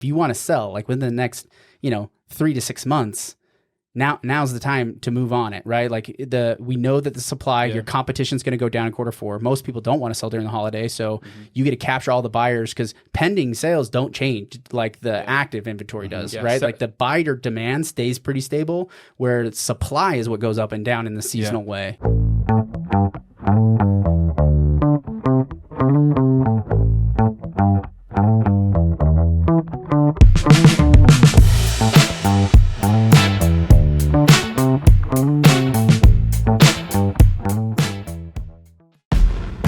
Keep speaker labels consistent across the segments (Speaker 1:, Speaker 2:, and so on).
Speaker 1: if you want to sell like within the next, 3 to 6 months, now's the time to move on it, right? Like we know that the supply, your competition's going to go down in Q4. Most people don't want to sell during the holiday, so you get to capture all the buyers because pending sales don't change like the active inventory does, right? Like the buyer demand stays pretty stable, where supply is what goes up and down in the seasonal way.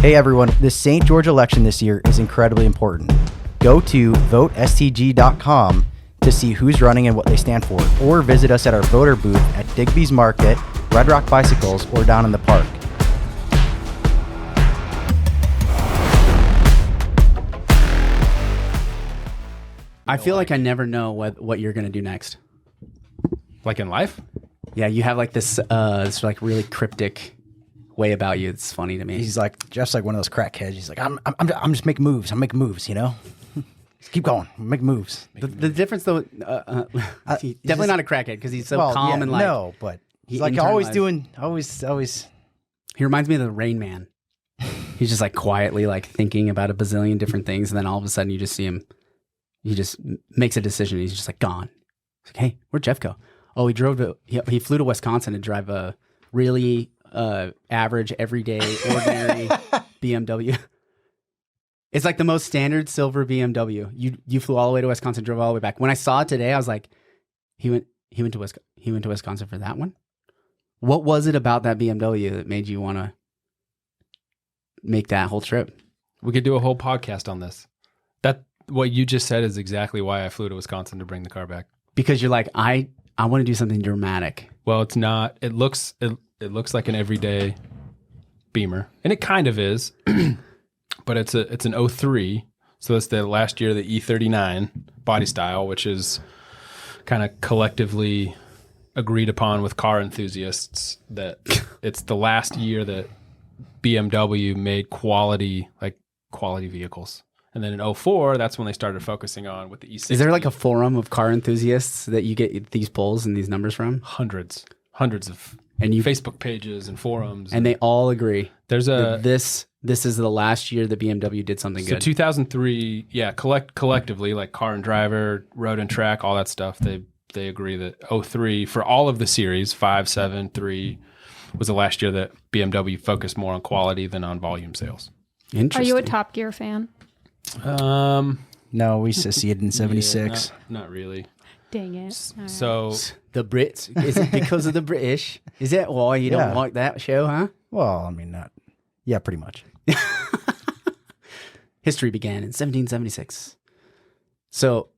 Speaker 2: Hey everyone, the St. George election this year is incredibly important. Go to votestg.com to see who's running and what they stand for, or visit us at our voter booth at Digby's Market, Red Rock Bicycles, or down in the park.
Speaker 1: I feel like I never know what you're going to do next.
Speaker 3: Like in life?
Speaker 1: Yeah, you have like this like really cryptic way about you. It's funny to me.
Speaker 2: He's like Jeff's like one of those crackheads. He's like, I'm just making moves. I'm making moves, Just keep going. Make moves.
Speaker 1: The difference though, he's definitely not a crackhead because he's so calm and like.
Speaker 2: No, but he's like always doing, always.
Speaker 1: He reminds me of the Rain Man. He's just like quietly like thinking about a bazillion different things, and then all of a sudden you just see him. He just makes a decision. He's just like gone. He's like, hey, where'd Jeff go? Oh, he flew to Wisconsin to drive a really average, everyday, ordinary BMW. It's like the most standard silver BMW. You flew all the way to Wisconsin, drove all the way back. When I saw it today, I was like, he went to Wisconsin for that one. What was it about that BMW that made you want to make that whole trip?
Speaker 3: We could do a whole podcast on this. What you just said is exactly why I flew to Wisconsin to bring the car back. Because
Speaker 1: you're like, I want to do something dramatic.
Speaker 3: Well, it's not. It looks like an everyday Beamer, and it kind of is, but it's an 03. So that's the last year of the E39 body style, which is kind of collectively agreed upon with car enthusiasts that it's the last year that BMW made quality vehicles. And then in 04, that's when they started focusing on with the E60.
Speaker 1: Is there like a forum of car enthusiasts that you get these polls and these numbers from?
Speaker 3: Hundreds of Facebook pages and forums.
Speaker 1: And they all agree.
Speaker 3: There's
Speaker 1: this is the last year that BMW did something good.
Speaker 3: So 2003, collectively, like Car and Driver, Road and Track, all that stuff, they agree that 03, for all of the series, 5, 7, 3, was the last year that BMW focused more on quality than on volume sales.
Speaker 1: Interesting.
Speaker 4: Are you a Top Gear fan?
Speaker 2: No, we used to see it in 76.
Speaker 3: Yeah, not really.
Speaker 4: Dang it.
Speaker 3: So
Speaker 1: the Brits, is it because of the British? Is that why you don't like that show, huh?
Speaker 2: Well, I mean, pretty much.
Speaker 1: History began in 1776. So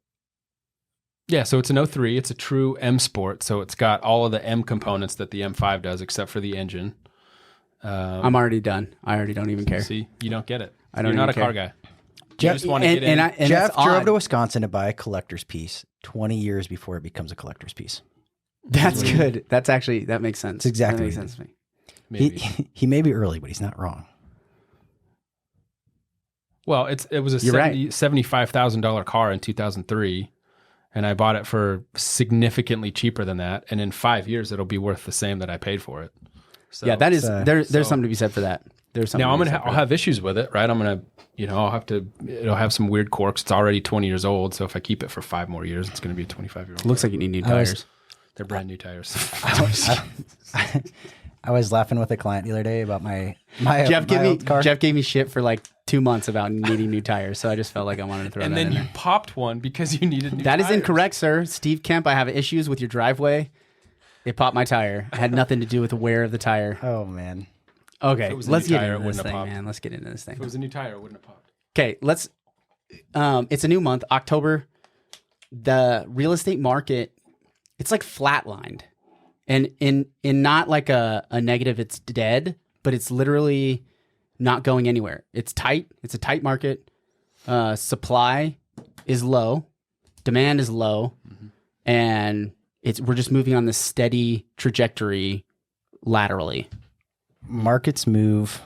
Speaker 3: so it's an 03. It's a true M Sport. So it's got all of the M components that the M5 does, except for the engine.
Speaker 1: I'm already done. I already don't even care.
Speaker 3: See, you don't get it.
Speaker 1: I don't.
Speaker 3: You're not a
Speaker 1: care.
Speaker 3: car guy.
Speaker 2: Jeff,
Speaker 3: just want to get in.
Speaker 2: Jeff drove to Wisconsin to buy a collector's piece 20 years before it becomes a collector's piece.
Speaker 1: That's good. That makes sense.
Speaker 2: It's exactly.
Speaker 1: That makes sense to me.
Speaker 3: Maybe.
Speaker 2: He may be early, but he's not wrong.
Speaker 3: Well, it was a $75,000 car in 2003, and I bought it for significantly cheaper than that. And in 5 years, it'll be worth the same that I paid for it. So,
Speaker 1: yeah, that is there's something to be said for that.
Speaker 3: Now I'll have issues with it, right? It'll have some weird quirks. It's already 20 years old, so if I keep it for 5 more years, it's going to be a 25-year-old.
Speaker 1: Looks like you need new tires.
Speaker 3: They're brand new tires.
Speaker 2: I was laughing with a client the other day about my
Speaker 1: old
Speaker 2: car.
Speaker 1: Jeff gave me shit for like 2 months about needing new tires, so I just felt like I wanted to throw that in there.
Speaker 3: And then you popped one because you needed new tires.
Speaker 1: That is incorrect, sir. Steve Kemp, I have issues with your driveway. It popped my tire. It had nothing to do with the wear of the tire.
Speaker 2: Oh, man.
Speaker 1: Okay, let's get into this thing, man. Let's get into this thing.
Speaker 3: If it was a new tire, it wouldn't have popped.
Speaker 1: Okay, let's. It's a new month, October. The real estate market, it's like flatlined, and in not like a negative. It's dead, but it's literally not going anywhere. It's tight. It's a tight market. Supply is low, demand is low, and we're just moving on this steady trajectory laterally.
Speaker 2: Markets move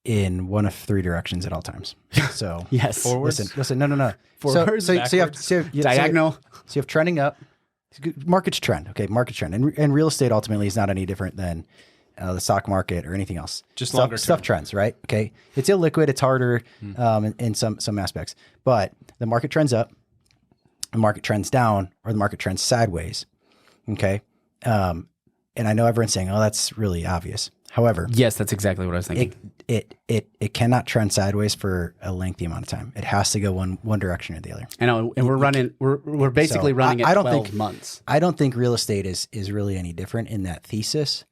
Speaker 2: in one of three directions at all times. So
Speaker 1: Yes.
Speaker 3: Forwards?
Speaker 2: listen, no.
Speaker 3: Forwards,
Speaker 2: so you have
Speaker 1: Diagonal.
Speaker 2: So you have trending up. Market's trend. Okay. Market trend. And real estate ultimately is not any different than the stock market or anything else.
Speaker 3: Just
Speaker 2: stuff,
Speaker 3: longer term.
Speaker 2: stuff trends, right? Okay. It's illiquid. It's harder in some aspects, but the market trends up, the market trends down, or the market trends sideways. Okay. And I know everyone's saying, oh, that's really obvious. However,
Speaker 1: Yes, that's exactly what I was thinking.
Speaker 2: it cannot trend sideways for a lengthy amount of time. It has to go one direction or the other.
Speaker 1: I know, and we're basically
Speaker 2: So,
Speaker 1: running
Speaker 2: I
Speaker 1: at
Speaker 2: don't
Speaker 1: 12
Speaker 2: think-
Speaker 1: months.
Speaker 2: I don't think real estate is really any different in that thesis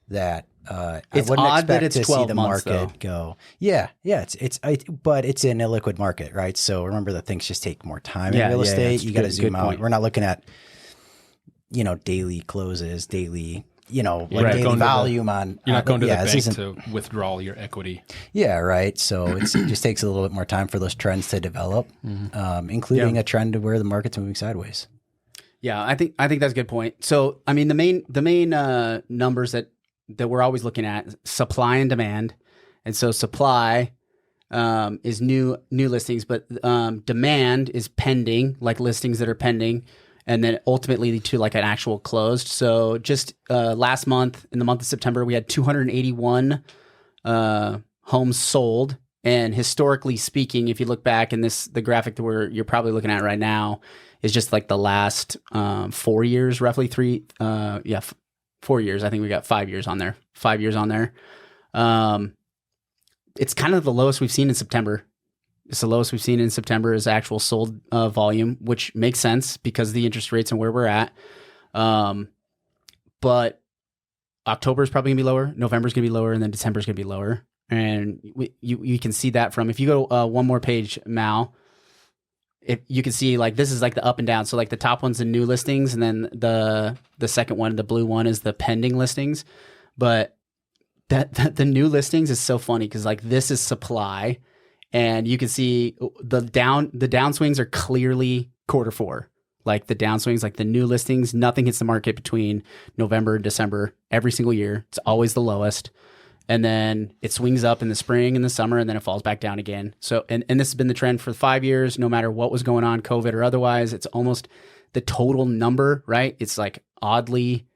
Speaker 2: that
Speaker 1: It's
Speaker 2: I wouldn't
Speaker 1: odd that
Speaker 2: expect
Speaker 1: it's
Speaker 2: to see
Speaker 1: 12
Speaker 2: the
Speaker 1: months,
Speaker 2: market go. Yeah, but it's an illiquid market, right? So remember that things just take more time in real estate.
Speaker 1: it's
Speaker 2: You got to
Speaker 1: good
Speaker 2: zoom out.
Speaker 1: point.
Speaker 2: We're not looking at daily closes, daily
Speaker 3: Right.
Speaker 2: daily
Speaker 3: Going to the-
Speaker 2: volume on.
Speaker 3: You're not going to the
Speaker 2: this
Speaker 3: bank
Speaker 2: isn't-
Speaker 3: to withdraw your equity.
Speaker 2: Yeah, right. So it just takes a little bit more time for those trends to develop, including a trend to where the market's moving sideways.
Speaker 1: Yeah, I think that's a good point. So, I mean, the main numbers that we're always looking at, supply and demand. And so supply is new listings, but demand is pending, like listings that are pending, and then ultimately to like an actual closed. So just last month, in the month of September, we had 281 homes sold. And historically speaking, if you look back in the graphic that you're probably looking at right now is just like the last 4 years, roughly 4 years. I think we got 5 years on there. 5 years on there. It's kind of the lowest we've seen in September. It's the lowest we've seen in September is actual sold volume, which makes sense because of the interest rates and where we're at. But October is probably gonna be lower. November is gonna be lower, and then December is gonna be lower. And you can see that from if you go one more page, Mal. If you can see like this is like the up and down. So like the top one's the new listings, and then the second one, the blue one, is the pending listings. But that the new listings is so funny because like this is supply, and you can see the downswings are clearly Q4. Like the downswings, like the new listings, nothing hits the market between November and December every single year. It's always the lowest. And then it swings up in the spring and the summer, and then it falls back down again. So, and this has been the trend for 5 years, no matter what was going on, COVID or otherwise. It's almost the total number, right? It's like oddly,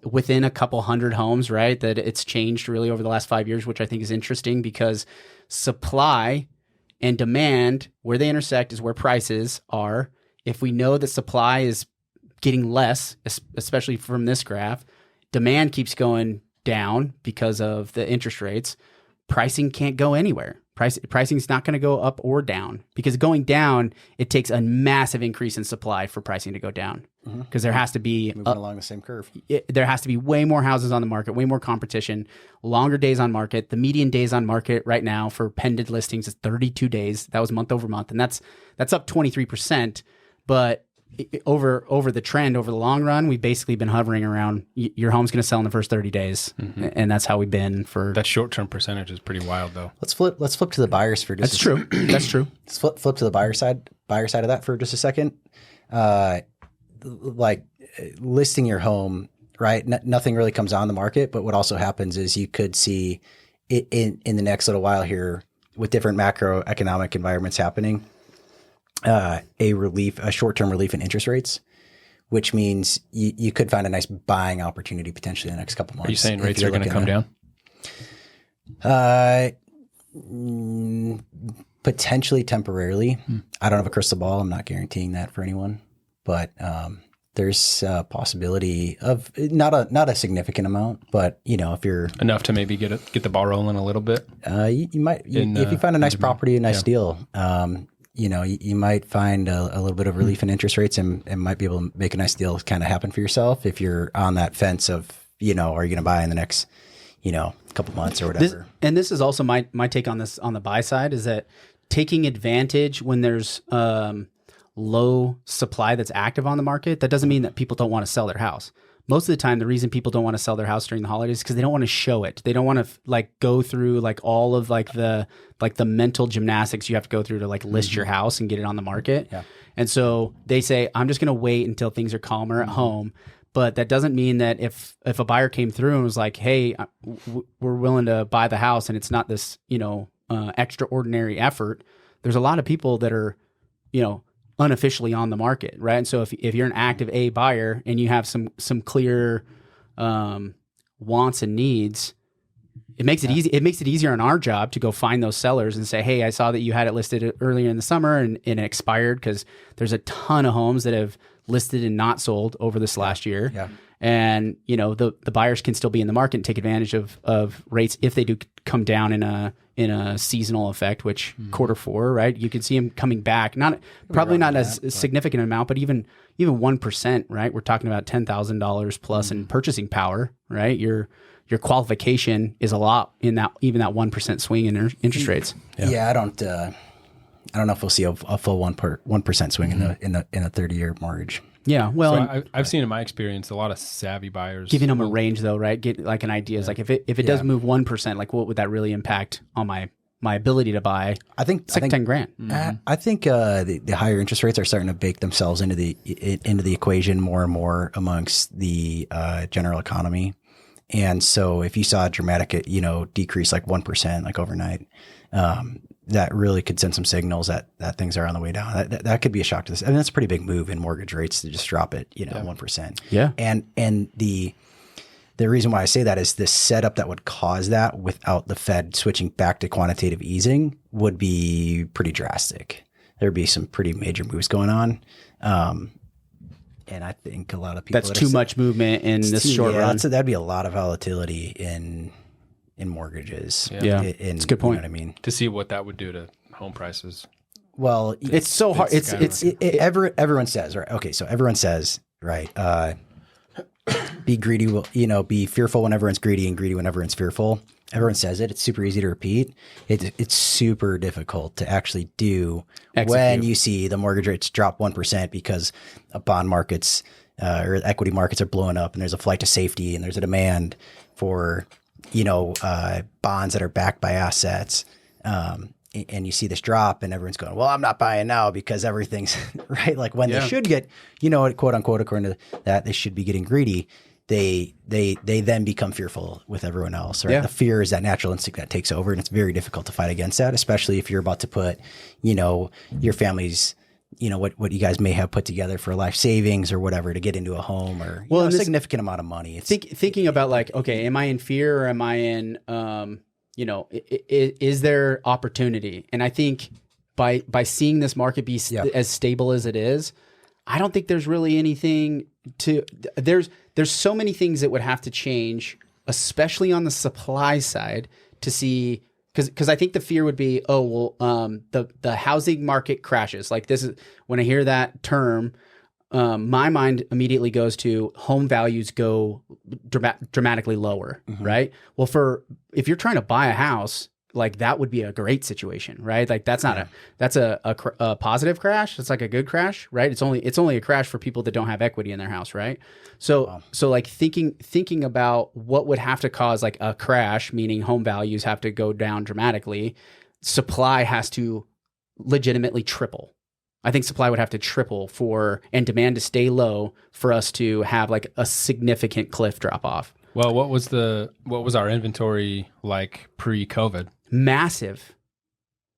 Speaker 1: within a couple hundred homes, right? That it's changed really over the last 5 years, which I think is interesting because supply and demand, where they intersect is where prices are. If we know that supply is getting less, especially from this graph, demand keeps going down because of the interest rates, pricing can't go anywhere. Pricing is not going to go up or down because going down, it takes a massive increase in supply for pricing to go down because there has to be
Speaker 2: Moving along the same curve.
Speaker 1: there has to be way more houses on the market, way more competition, longer days on market. The median days on market right now for pended listings is 32 days. That was month over month, and that's up 23%. But over the trend, over the long run, we've basically been hovering around your home's going to sell in the first 30 days. And that's how we've been for.
Speaker 3: That short-term percentage is pretty wild, though.
Speaker 2: Let's flip to the buyers for just
Speaker 1: That's true. That's true.
Speaker 2: Let's flip to the buyer side of that for just a second. Like listing your home, right? Nothing really comes on the market, but what also happens is you could see it in the next little while here with different macroeconomic environments happening, a short-term relief in interest rates, which means you could find a nice buying opportunity potentially in the next couple months.
Speaker 3: Are you saying rates are going to come down?
Speaker 2: Potentially temporarily. I don't have a crystal ball. I'm not guaranteeing that for anyone, but there's a possibility of not a significant amount, but if you're
Speaker 3: Enough to maybe get the ball rolling a little bit.
Speaker 2: you might if you find a nice property, a nice deal. You might find a little bit of relief in interest rates and might be able to make a nice deal kind of happen for yourself if you're on that fence of, are you going to buy in the next, couple months or whatever.
Speaker 1: This is also my take on this on the buy side is that taking advantage when there's low supply that's active on the market, that doesn't mean that people don't want to sell their house. Most of the time, the reason people don't want to sell their house during the holidays is because they don't want to show it. They don't want to go through all of the mental gymnastics you have to go through to list your house and get it on the market.
Speaker 2: Yeah.
Speaker 1: And so they say, I'm just going to wait until things are calmer at home. But that doesn't mean that if a buyer came through and was like, hey, we're willing to buy the house and it's not this, extraordinary effort. There's a lot of people that are, unofficially on the market, right? And so if you're an active A buyer and you have some clear wants and needs, it makes it easy. It makes it easier on our job to go find those sellers and say, hey, I saw that you had it listed earlier in the summer and it expired, because there's a ton of homes that have listed and not sold over this last year.
Speaker 2: Yeah.
Speaker 1: And, the buyers can still be in the market and take advantage of rates if they do come down in a seasonal effect, which Q4, right? You can see them coming back, probably not as significant amount, but even 1%, right? We're talking about $10,000 plus in purchasing power, right? Your qualification is a lot in that, even that 1% swing in interest rates.
Speaker 2: Yeah, I don't know if we'll see a full 1% swing in a 30-year mortgage.
Speaker 1: Yeah, well,
Speaker 3: so I've seen in my experience a lot of savvy buyers
Speaker 1: giving them a range though, right? Get like an idea. Is like if it does move 1%, like what would that really impact on my ability to buy?
Speaker 2: I think
Speaker 1: it's like $10,000.
Speaker 2: I think the higher interest rates are starting to bake themselves into the equation more and more amongst the general economy. And so if you saw a dramatic, decrease like 1%, like overnight, that really could send some signals that things are on the way down. That could be a shock to this. I mean, that's a pretty big move in mortgage rates to just drop it, 1%.
Speaker 1: Yeah.
Speaker 2: And the reason why I say that is the setup that would cause that without the Fed switching back to quantitative easing would be pretty drastic. There'd be some pretty major moves going on. And I think a lot of people...
Speaker 1: That's too much movement in this short run.
Speaker 2: That'd be a lot of volatility in mortgages.
Speaker 1: Yeah. It's a good point.
Speaker 2: You know what I mean?
Speaker 3: to see what that would do to home prices.
Speaker 2: Well,
Speaker 1: it's so hard.
Speaker 2: Everyone says, right? Okay, so everyone says, right? Be greedy. Be fearful when everyone's greedy, and greedy when everyone's fearful. Everyone says it. It's super easy to repeat. It's super difficult to actually do when you see the mortgage rates drop 1% because bond markets or equity markets are blowing up, and there's a flight to safety, and there's a demand for bonds that are backed by assets. And you see this drop and everyone's going, well, I'm not buying now because everything's right. Like when they should get, quote unquote, according to that, they should be getting greedy. They then become fearful with everyone else. Right? Yeah. The fear is that natural instinct that takes over, and it's very difficult to fight against that, especially if you're about to put, your family's, what you guys may have put together for life savings or whatever to get into a home or a significant amount of money.
Speaker 1: Thinking about like, okay, am I in fear or am I in, is there opportunity? And I think by seeing this market be as stable as it is, I don't think there's really anything there's so many things that would have to change, especially on the supply side, to see, because I think the fear would be, the housing market crashes. Like this is when I hear that term, my mind immediately goes to home values go dramatically lower, right? Well, if you're trying to buy a house, like that would be a great situation, right? Like that's not that's a positive crash. It's like a good crash, right? It's only a crash for people that don't have equity in their house, right? So like thinking about what would have to cause like a crash, meaning home values have to go down dramatically, supply has to legitimately triple. I think supply would have to triple and demand to stay low for us to have like a significant cliff drop off.
Speaker 3: Well, what was our inventory like pre-COVID?
Speaker 1: Massive.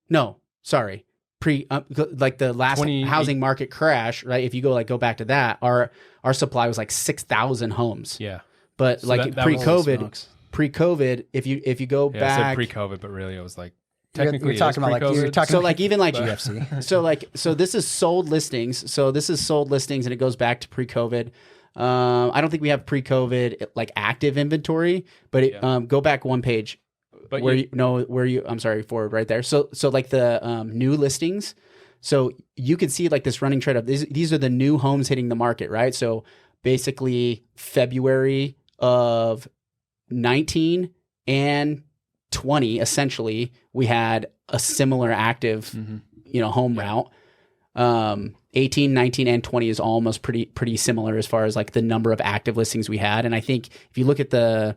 Speaker 1: No, sorry. Like the last housing market crash, right? If you go back to that, our supply was like 6,000 homes. Yeah. But so like pre-COVID, if you go back,
Speaker 3: I said pre-COVID, but really it was like technically
Speaker 2: you're talking about like you're talking
Speaker 1: so like even like
Speaker 2: GFC.
Speaker 1: So this is sold listings. So this is sold listings, and it goes back to pre-COVID. I don't think we have pre-COVID like active inventory, but go back one page. But I'm sorry, forward right there. So like the new listings. So you can see like this running trade up. These are the new homes hitting the market, right? So basically February of 19 and 20, essentially, we had a similar active, home route. 18, 19, and 20 is almost pretty similar as far as like the number of active listings we had. And I think if you look at the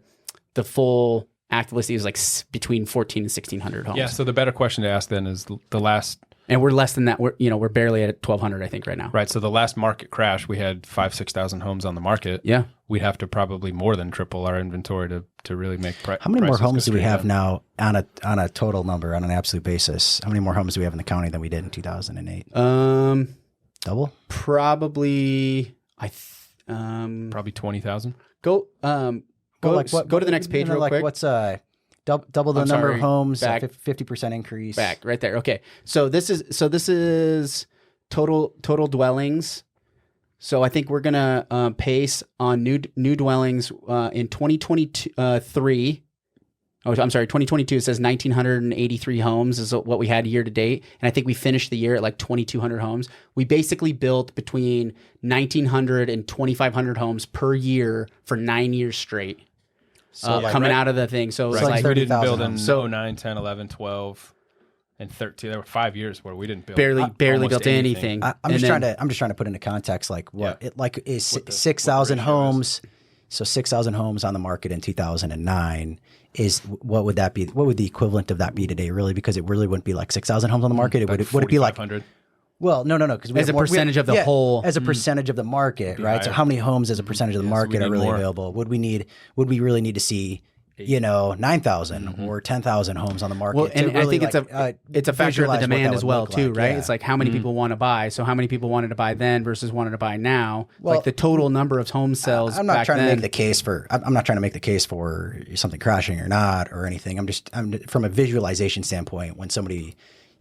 Speaker 1: full active listings, like between 14 and 1,600 homes.
Speaker 3: Yeah. So the better question to ask then is the last
Speaker 1: And we're less than that. We're barely at 1,200, I think, right now.
Speaker 3: Right. So the last market crash, we had 6,000 homes on the market.
Speaker 1: Yeah.
Speaker 3: We'd have to probably more than triple our inventory to really make
Speaker 2: How many more homes do we have
Speaker 3: up.
Speaker 2: now on a total number, on an absolute basis? How many more homes do we have in the county than we did in 2008? Double?
Speaker 1: Probably.
Speaker 3: Probably 20,000.
Speaker 1: Go. Go
Speaker 2: Go
Speaker 1: to the next page real
Speaker 2: like
Speaker 1: quick.
Speaker 2: What's double the
Speaker 1: I'm
Speaker 2: number
Speaker 1: sorry,
Speaker 2: of homes,
Speaker 1: back.
Speaker 2: 50% increase.
Speaker 1: Back right there. Okay. So this is total dwellings. So I think we're gonna pace on new dwellings in 2023. Oh, I'm sorry, 2022. It says 1,983 homes is what we had year to date, and I think we finished the year at like 2,200 homes. We basically built between 1,900 and 2,500 homes per year for 9 years straight.
Speaker 2: So
Speaker 1: Coming out of the thing. So
Speaker 3: Right.
Speaker 1: it's
Speaker 2: like
Speaker 3: we didn't
Speaker 2: 30,000
Speaker 3: build in
Speaker 2: homes.
Speaker 3: 09, 10, 11, 12, and 13. There were 5 years where we didn't build
Speaker 1: barely
Speaker 3: almost
Speaker 1: built anything.
Speaker 2: I'm just trying to put into context like what
Speaker 3: Yeah.
Speaker 2: it like is
Speaker 3: What the
Speaker 2: 6,000
Speaker 3: ratio
Speaker 2: homes. So 6,000 homes on the market in 2009 is what would that be? What would the equivalent of that be today? Really, because it really wouldn't be like 6,000 homes on the market. Would it be like
Speaker 3: 4,500.
Speaker 2: well, no, because
Speaker 1: As a percentage of the whole-
Speaker 2: as a percentage of the market,
Speaker 3: be
Speaker 2: right? So
Speaker 3: higher.
Speaker 2: how many homes as a percentage of the
Speaker 3: Yeah, so we
Speaker 2: market are
Speaker 3: need
Speaker 2: really
Speaker 3: more.
Speaker 2: available? Would we really need to see 9,000 or 10,000 homes on the market?
Speaker 1: Well,
Speaker 2: to
Speaker 1: and I
Speaker 2: really,
Speaker 1: think it's a factor of the
Speaker 2: visualize what
Speaker 1: demand
Speaker 2: that
Speaker 1: as
Speaker 2: would
Speaker 1: well
Speaker 2: look
Speaker 1: too,
Speaker 2: like.
Speaker 1: right?
Speaker 2: Yeah.
Speaker 1: It's like how many people want to buy. So how many people wanted to buy then versus wanted to buy now?
Speaker 2: Well,
Speaker 1: like the total number of home sales.
Speaker 2: I'm not
Speaker 1: back
Speaker 2: trying to
Speaker 1: then.
Speaker 2: make the case for. I'm not trying to make the case for something crashing or not or anything. I'm from a visualization standpoint. When somebody,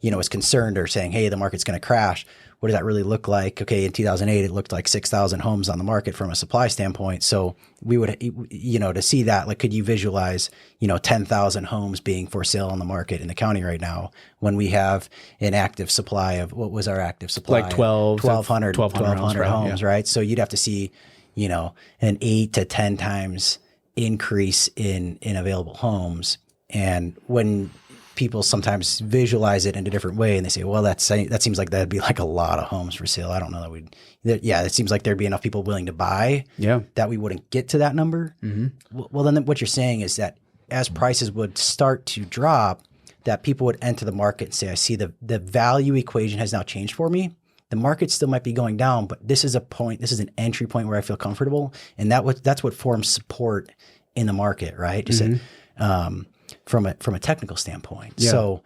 Speaker 2: is concerned or saying, "Hey, the market's going to crash," what does that really look like? Okay, in 2008, it looked like 6,000 homes on the market from a supply standpoint. So we would, to see that, like, could you visualize, 10,000 homes being for sale on the market in the county right now when we have an active supply of what was our active supply?
Speaker 1: Like 1,200
Speaker 2: 1,200
Speaker 1: homes,
Speaker 2: homes, right? So you'd have to see, an 8 to 10 times increase in available homes. And when people sometimes visualize it in a different way and they say, well, that seems like that'd be like a lot of homes for sale. I don't know it seems like there'd be enough people willing to buy that we wouldn't get to that number. Mm-hmm. Well, then what you're saying is that as prices would start to drop, that people would enter the market and say, I see the value equation has now changed for me. The market still might be going down, but this is an entry point where I feel comfortable. And that's what forms support in the market, right? Just from a technical standpoint.
Speaker 1: Yeah.
Speaker 2: So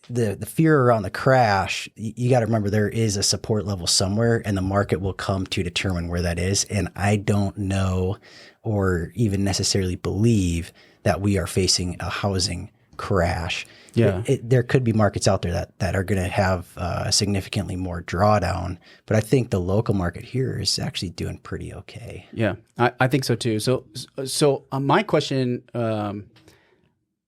Speaker 2: the fear around the crash, you got to remember there is a support level somewhere and the market will come to determine where that is. And I don't know or even necessarily believe that we are facing a housing crash.
Speaker 1: Yeah.
Speaker 2: There could be markets out there that are going to have significantly more drawdown, but I think the local market here is actually doing pretty okay.
Speaker 1: Yeah, I think so too. So my question, and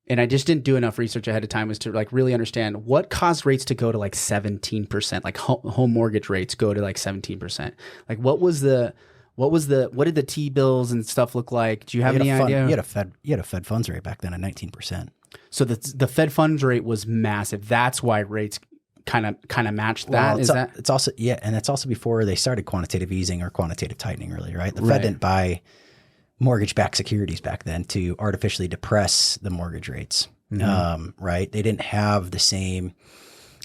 Speaker 1: I just didn't do enough research ahead of time, was to like really understand what caused rates to go to like 17%, like home mortgage rates go to like 17%. Like what did the T-bills and stuff look like? Do you have any idea?
Speaker 2: You had a Fed funds rate back then at 19%.
Speaker 1: So the Fed funds rate was massive. That's why rates kind of matched that.
Speaker 2: Well, it's also and that's also before they started quantitative easing or quantitative tightening, really, right? The
Speaker 1: Right.
Speaker 2: Fed didn't buy mortgage-backed securities back then to artificially depress the mortgage rates, right? They didn't have the same.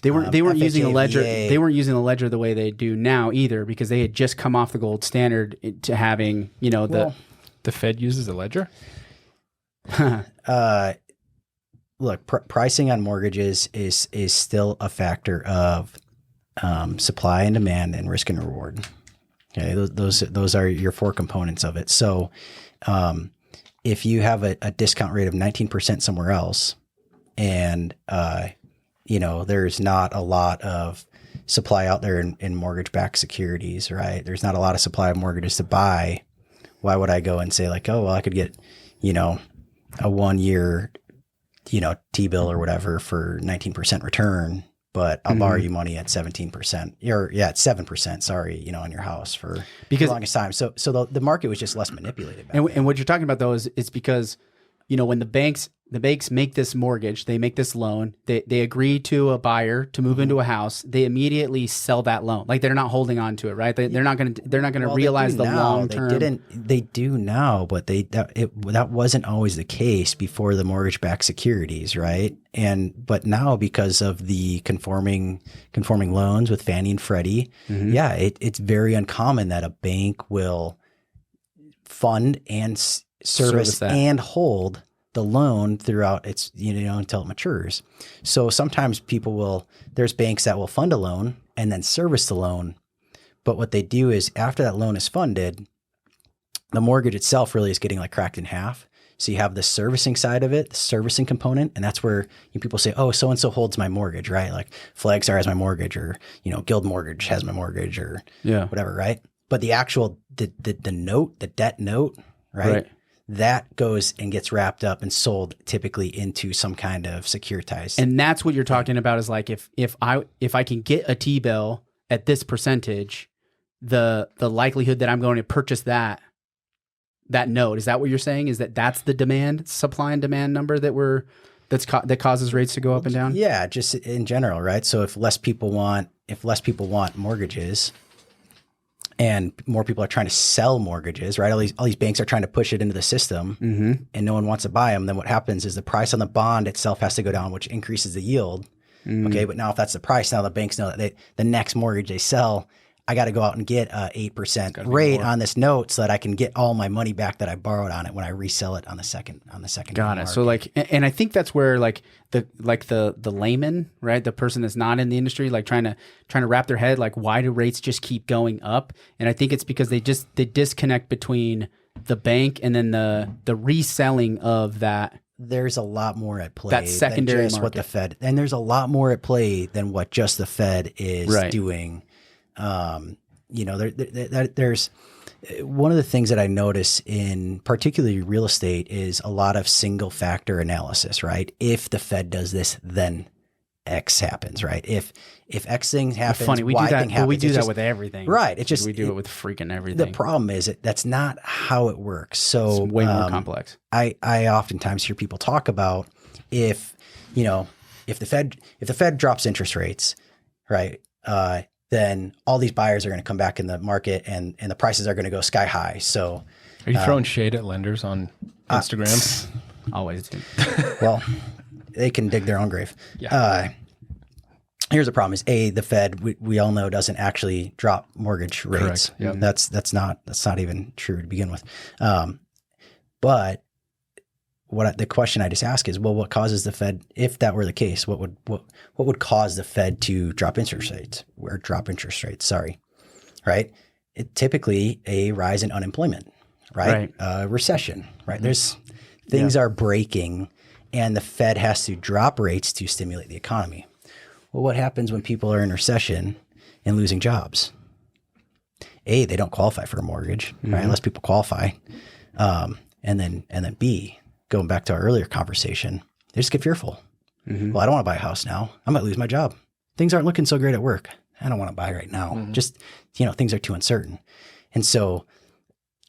Speaker 1: They weren't using the ledger.
Speaker 2: FHA,
Speaker 1: They weren't using the ledger the way they do now either, because they had just come off the gold standard to having
Speaker 3: The Fed uses a ledger?
Speaker 2: Look, pricing on mortgages is still a factor of supply and demand and risk and reward. Okay, those are your four components of it. So, if you have a discount rate of 19% somewhere else, and there's not a lot of supply out there in mortgage-backed securities, right? There's not a lot of supply of mortgages to buy. Why would I go and say like, oh well, I could get a 1 year T-bill or whatever for 19% return, but I'll borrow you money at 17% or at 7%, sorry, on your house for the longest time. So the market was just less manipulated.
Speaker 1: And what you're talking about though is because, when the banks the banks make this mortgage, they make this loan, they agree to a buyer to move into a house, they immediately sell that loan. Like they're not holding on to it, right? They're not going to realize the long term.
Speaker 2: They do now, but that wasn't always the case before the mortgage-backed securities, right? But now, because of the conforming loans with Fannie and Freddie, it's very uncommon that a bank will fund and service and hold the loan throughout its, until it matures. So sometimes there's banks that will fund a loan and then service the loan. But what they do is after that loan is funded, the mortgage itself really is getting like cracked in half. So you have the servicing side of it, the servicing component, and that's where people say, oh, so-and-so holds my mortgage, right? Like Flagstar has my mortgage, or, Guild Mortgage has my mortgage, or whatever, right? But the actual, the note, the debt note, right? That goes and gets wrapped up and sold typically into some kind of securitized.
Speaker 1: And that's what you're talking about is like if I can get a T-bill at this percentage, the likelihood that I'm going to purchase that note, is that what you're saying? Is that's the supply and demand number that causes rates to go up and down?
Speaker 2: Yeah, just in general, right? So if less people want mortgages, and more people are trying to sell mortgages, right? All these banks are trying to push it into the system, and no one wants to buy them. Then what happens is the price on the bond itself has to go down, which increases the yield. Okay, but now if that's the price, now the banks know that the next mortgage they sell, I got to go out and get a 8% rate on this note so that I can get all my money back that I borrowed on it when I resell it on the second.
Speaker 1: Got it. So like, and I think that's where the layman, right? The person that's not in the industry, like trying to wrap their head, like, why do rates just keep going up? And I think it's because they disconnect between the bank and then the reselling of that.
Speaker 2: There's a lot more at play.
Speaker 1: That secondary
Speaker 2: than just
Speaker 1: market.
Speaker 2: What the Fed, and there's a lot more at play than what just the Fed is doing. There's one of the things that I notice in particularly real estate is a lot of single factor analysis, right? If the Fed does this, then X happens, right? If X thing happens,
Speaker 1: funny, we
Speaker 2: Y
Speaker 1: do that,
Speaker 2: thing happens.
Speaker 1: but we do that with everything,
Speaker 2: right? It's just
Speaker 1: we do it with freaking everything.
Speaker 2: The problem is that's not how it works. So
Speaker 1: it's way more complex.
Speaker 2: I oftentimes hear people talk about if the Fed drops interest rates, right? Then all these buyers are going to come back in the market and the prices are going to go sky high. So
Speaker 3: are you throwing shade at lenders on Instagram?
Speaker 1: Always do.
Speaker 2: Well, they can dig their own grave.
Speaker 3: Yeah.
Speaker 2: Here's the problem is the Fed, we all know, doesn't actually drop mortgage rates.
Speaker 3: Yep.
Speaker 2: That's not even true to begin with. But the question I just ask is, well, what causes the Fed, if that were the case, what would cause the Fed to drop interest rates? Right? It typically a rise in unemployment, right? Recession, right? There's things are breaking, and the Fed has to drop rates to stimulate the economy. Well, what happens when people are in recession and losing jobs? A, they don't qualify for a mortgage, right? Unless people qualify, and then B, going back to our earlier conversation, they just get fearful. Well, I don't want to buy a house now. I might lose my job. Things aren't looking so great at work. I don't want to buy right now. Just, things are too uncertain. And so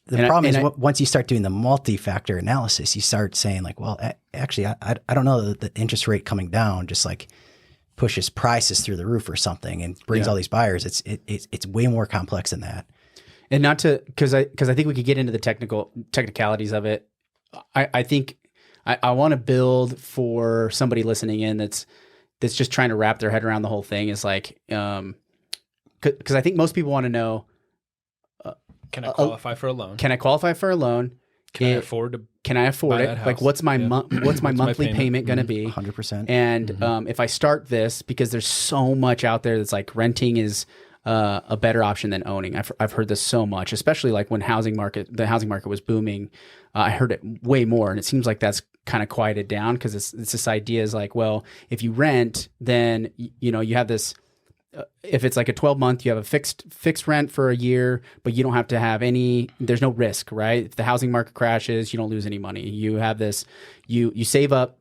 Speaker 2: the problem is once you start doing the multi-factor analysis, you start saying like, well, actually, I don't know that the interest rate coming down just like pushes prices through the roof or something and brings all these buyers. It's way more complex than that.
Speaker 1: And not to, because I think we could get into the technicalities of it. I think I want to build for somebody listening in that's just trying to wrap their head around the whole thing is like, because I think most people want to know,
Speaker 3: can I qualify for a loan?
Speaker 1: Can I qualify for a loan?
Speaker 3: Can I afford it?
Speaker 1: Like, what's my monthly payment going to be?
Speaker 2: 100%.
Speaker 1: And if I start this, because there's so much out there that's like renting is a better option than owning. I've heard this so much, especially like when the housing market was booming. I heard it way more, and it seems like that's kind of quieted down because it's this idea is like, well, if you rent, then you have this. If it's like a 12-month, you have a fixed rent for a year, but you don't have to have there's no risk, right? If the housing market crashes, you don't lose any money. You have this, you save up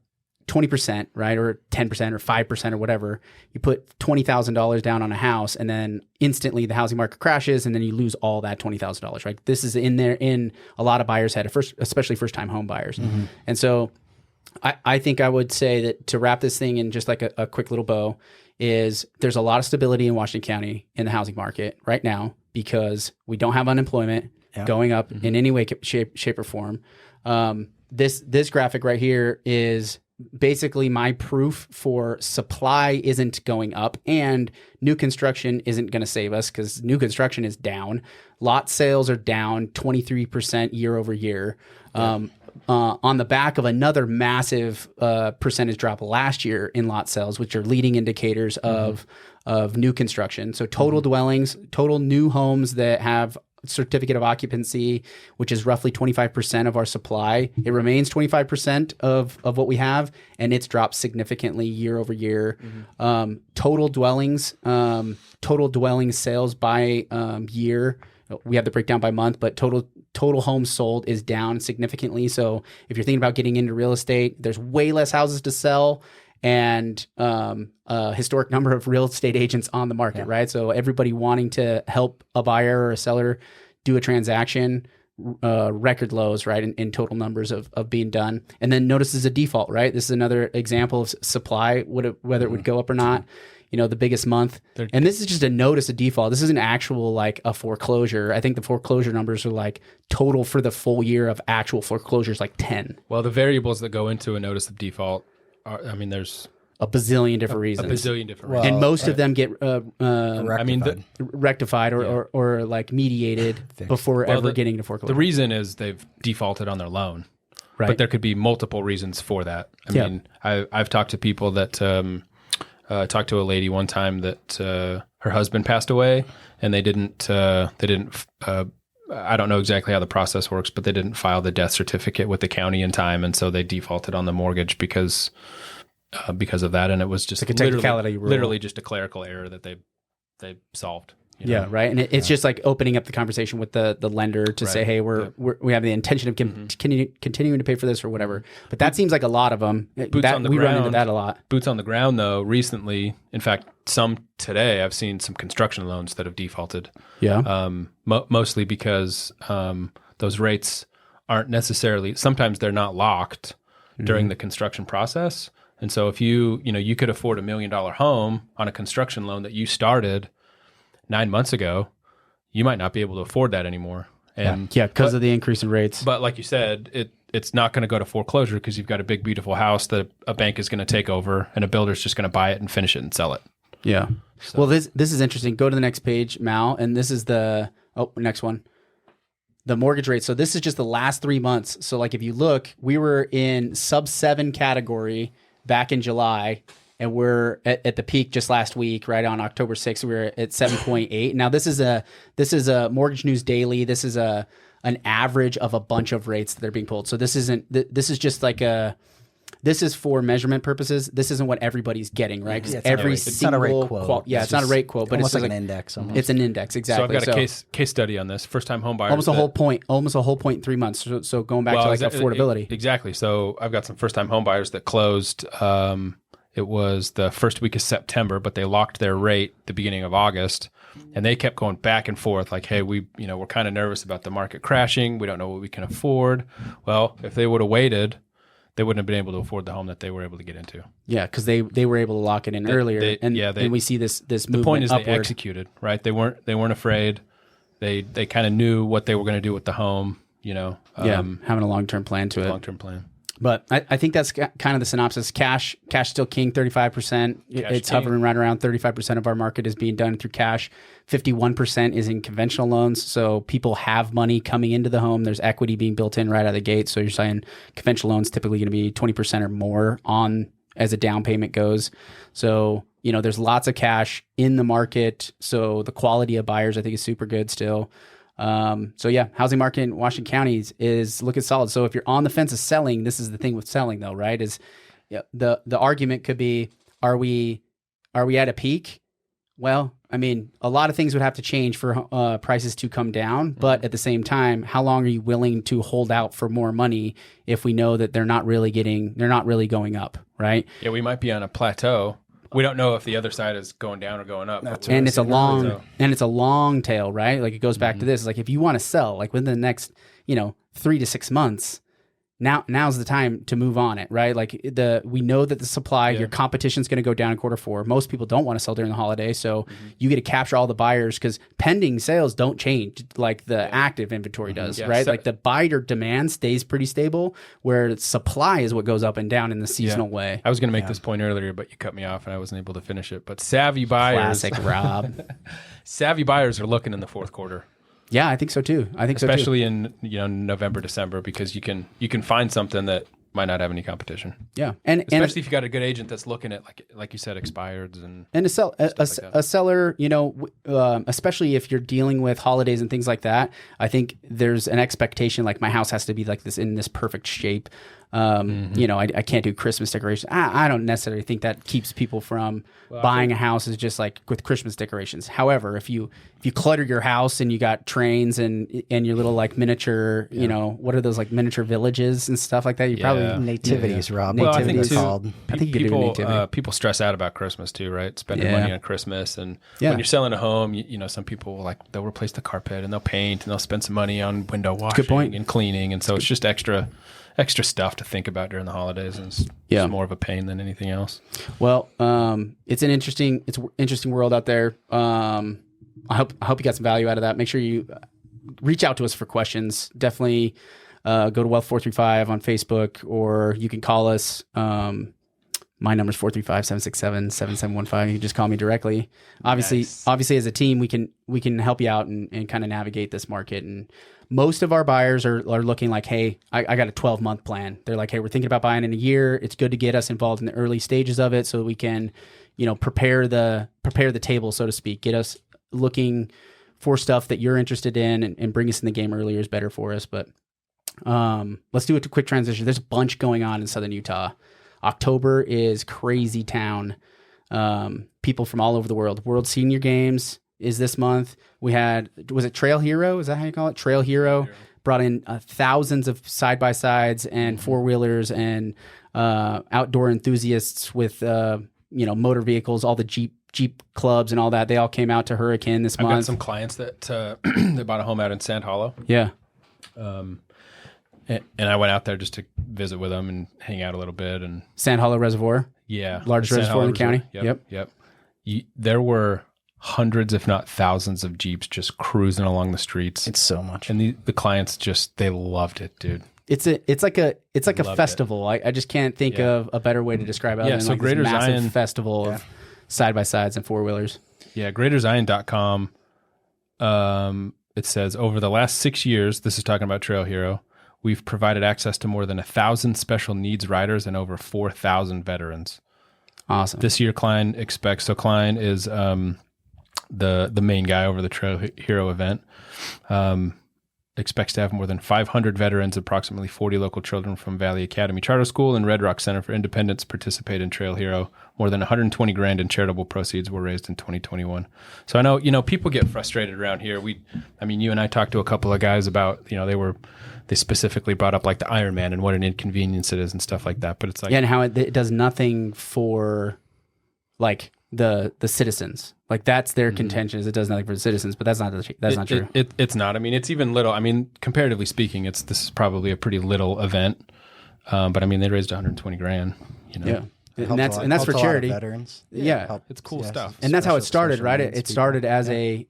Speaker 1: 20%, right? Or 10% or 5% or whatever. You put $20,000 down on a house, and then instantly the housing market crashes, and then you lose all that $20,000, right? This is in a lot of buyers' head, especially first-time home buyers. And so I think I would say that to wrap this thing in just like a quick little bow is there's a lot of stability in Washington County in the housing market right now because we don't have unemployment going up in any way, shape or form. This graphic right here is basically my proof for supply isn't going up and new construction isn't going to save us because new construction is down. Lot sales are down 23% year over year. On the back of another massive percentage drop last year in lot sales, which are leading indicators of new construction. So total dwellings, total new homes that have certificate of occupancy, which is roughly 25% of our supply. It remains 25% of what we have, and it's dropped significantly year over year. Total dwellings sales by year. We have the breakdown by month, but total homes sold is down significantly. So if you're thinking about getting into real estate, there's way less houses to sell and a historic number of real estate agents on the market, right? So everybody wanting to help a buyer or a seller do a transaction, record lows, right, in total numbers of being done. And then notice this is a default, right? This is another example of supply, whether it would go up or not. You know, the biggest month. And this is just a notice of default. This isn't actual like a foreclosure. I think the foreclosure numbers are like total for the full year of actual foreclosures like 10.
Speaker 3: Well, the variables that go into a notice of default are, I mean, there's
Speaker 1: a bazillion different reasons.
Speaker 3: A bazillion different
Speaker 1: reasons. And most of them get rectified or like mediated before ever getting to foreclosure.
Speaker 3: The reason is they've defaulted on their loan. Right. But there could be multiple reasons for that. I mean, I've talked to people that talked to a lady one time that her husband passed away, and they didn't. I don't know exactly how the process works, but they didn't file the death certificate with the county in time, and so they defaulted on the mortgage because of that. And it was just
Speaker 1: like a technicality rule.
Speaker 3: Literally just a clerical error that they solved. You know?
Speaker 1: Yeah, right. And it's just like opening up the conversation with the lender to say, hey, we have the intention of continuing to pay for this or whatever. But that seems like a lot of them.
Speaker 3: We run into that a lot. Boots on the ground, though, recently, in fact, some today, I've seen some construction loans that have defaulted.
Speaker 1: Yeah.
Speaker 3: Mostly because those rates aren't necessarily, sometimes they're not locked during the construction process. And so if you could afford $1 million home on a construction loan that you started 9 months ago, you might not be able to afford that anymore. And
Speaker 1: because of the increase in rates.
Speaker 3: But like you said, it's not going to go to foreclosure because you've got a big, beautiful house that a bank is going to take over and a builder's just going to buy it and finish it and sell it.
Speaker 1: Yeah. So. Well, this is interesting. Go to the next page, Mal, and this is next one. The mortgage rate. So this is just the last 3 months. So like if you look, we were in sub 7 category back in July. And we're at the peak just last week, right on October 6th, we were at 7.8. Now this is a Mortgage News Daily. This is an average of a bunch of rates that are being pulled. So this is just like this is for measurement purposes. This isn't what everybody's getting, right? Because
Speaker 2: it's not a rate quote.
Speaker 1: It's not a rate quote, but it's
Speaker 2: like an index. Almost.
Speaker 1: It's an index, exactly.
Speaker 3: So I've got a case study on this. First time home buyers.
Speaker 1: Almost a whole point in 3 months. So going back to like affordability.
Speaker 3: Exactly. So I've got some first time home buyers that closed. It was the first week of September, but they locked their rate the beginning of August, and they kept going back and forth like, hey, we're kind of nervous about the market crashing. We don't know what we can afford. Well, if they would have waited, they wouldn't have been able to afford the home that they were able to get into.
Speaker 1: Yeah, because they were able to lock it in earlier, and we see this movement
Speaker 3: The point is
Speaker 1: upward.
Speaker 3: They executed, right? They weren't afraid. They kind of knew what they were going to do with the home,
Speaker 1: having a long-term plan to it.
Speaker 3: Long-term plan.
Speaker 1: But I think that's kind of the synopsis. Cash still king, 35%. It's hovering right around 35% of our market is being done through cash. 51% is in conventional loans. So people have money coming into the home. There's equity being built in right out of the gate. So you're saying conventional loans typically going to be 20% or more on as a down payment goes. So, there's lots of cash in the market. So the quality of buyers I think is super good still. Housing market in Washington County is looking solid. So if you're on the fence of selling, this is the thing with selling though, right? Is the argument could be, are we at a peak? Well, I mean, a lot of things would have to change for prices to come down, but at the same time, how long are you willing to hold out for more money if we know that they're not really going up, right?
Speaker 3: Yeah, we might be on a plateau. We don't know if the other side is going down or going up.
Speaker 1: And it's a long tail, right? Like it goes back to this. Like if you want to sell, like within the next, 3 to 6 months, now's the time to move on it, right? Like we know that the supply, your competition's going to go down in Q4. Most people don't want to sell during the holiday, so you get to capture all the buyers because pending sales don't change like the active inventory does, right? Like the buyer demand stays pretty stable, where supply is what goes up and down in the seasonal way.
Speaker 3: I was going to make this point earlier, but you cut me off and I wasn't able to finish it. But savvy buyers,
Speaker 1: Classic Rob.
Speaker 3: savvy buyers are looking in the Q4.
Speaker 1: Yeah, I think so too.
Speaker 3: Especially in November, December, because you can find something that might not have any competition.
Speaker 1: Yeah,
Speaker 3: especially if you got a good agent that's looking at like you said, expireds and
Speaker 1: a seller. Especially if you're dealing with holidays and things like that. I think there's an expectation like my house has to be like this in this perfect shape. I can't do Christmas decorations. I don't necessarily think that keeps people from buying a house is just like with Christmas decorations. However, if you clutter your house and you got trains and your little like miniature, what are those like miniature villages and stuff like that? You probably
Speaker 2: nativities, Rob.
Speaker 3: Well, I think
Speaker 2: Nativities
Speaker 3: too,
Speaker 2: called.
Speaker 1: I think you could do a nativity.
Speaker 3: People stress out about Christmas too, right? Spending money on Christmas, and when you're selling a home, some people they'll replace the carpet and they'll paint and they'll spend some money on window washing and cleaning, and so it's just extra stuff to think about during the holidays, and it's just more of a pain than anything else. Well,
Speaker 1: it's an interesting world out there. I hope you got some value out of that. Make sure you reach out to us for questions. Definitely go to Wealth 435 on Facebook, or you can call us. My number is 435-767-7715. You can just call me directly. Obviously, as a team, we can help you out and kind of navigate this market. And most of our buyers are looking like, hey, I got a 12-month plan. They're like, hey, we're thinking about buying in a year. It's good to get us involved in the early stages of it so that we can, prepare the table, so to speak. Get us looking for stuff that you're interested in and bring us in the game earlier is better for us. But let's do a quick transition. There's a bunch going on in Southern Utah. October is crazy town. People from all over the world. World Senior Games is this month. We had, was it Trail Hero? Is that how you call it? Trail Hero. Brought in thousands of side-by-sides and four-wheelers and outdoor enthusiasts with, motor vehicles, all the Jeep clubs and all that. They all came out to Hurricane this month.
Speaker 3: I've got some clients that that bought a home out in Sand Hollow.
Speaker 1: Yeah.
Speaker 3: And I went out there just to visit with them and hang out a little bit. And
Speaker 1: Sand Hollow Reservoir.
Speaker 3: Yeah.
Speaker 1: Largest reservoir in the county.
Speaker 3: Yep. There were hundreds, if not thousands, of Jeeps just cruising along the streets.
Speaker 2: It's so much.
Speaker 3: And the clients they loved it, dude.
Speaker 1: It's like a festival. I just can't think of a better way to describe it.
Speaker 3: So Greater
Speaker 1: this massive
Speaker 3: Zion
Speaker 1: festival of side-by-sides and four-wheelers.
Speaker 3: Yeah, GreaterZion.com. It says, over the last 6 years, this is talking about Trail Hero, we've provided access to more than 1,000 special needs riders and over 4,000 veterans.
Speaker 1: Awesome.
Speaker 3: This year, Klein expects, so Klein is the main guy over the Trail Hero event, expects to have more than 500 veterans, approximately 40 local children from Valley Academy Charter School and Red Rock Center for Independence participate in Trail Hero. More than $120,000 in charitable proceeds were raised in 2021. So I know, people get frustrated around here. You and I talked to a couple of guys about, they specifically brought up like the Ironman and what an inconvenience it is and stuff like that. But it's like,
Speaker 1: and how it does nothing for like the citizens. Like that's their contention, is it does nothing for the citizens, but that's not true.
Speaker 3: It's not. It's even little. Comparatively speaking, this is probably a pretty little event. But they raised $120,000.
Speaker 1: Yeah, and that's for charity.
Speaker 2: Veterans.
Speaker 1: Yeah,
Speaker 3: it's cool stuff.
Speaker 1: And that's how it started, right? It started as a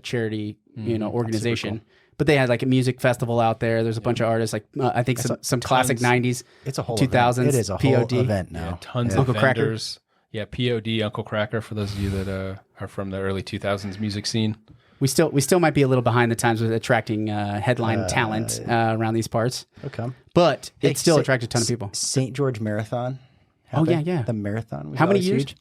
Speaker 1: charity, organization. But they had like a music festival out there. There's a bunch of artists, like I think some classic '90s.
Speaker 2: It's a whole
Speaker 1: 2000s.
Speaker 2: Event. It is a whole
Speaker 1: POD
Speaker 2: event now.
Speaker 3: Yeah, tons of
Speaker 1: Uncle
Speaker 3: vendors. Yeah, POD, Uncle Cracker, for those of you that are from the early 2000s music scene.
Speaker 1: We still might be a little behind the times with attracting headline talent around these parts.
Speaker 2: Okay.
Speaker 1: But it still attracted a ton of people.
Speaker 2: St. George Marathon.
Speaker 1: Yeah.
Speaker 2: The marathon.
Speaker 1: How many years?
Speaker 2: Huge.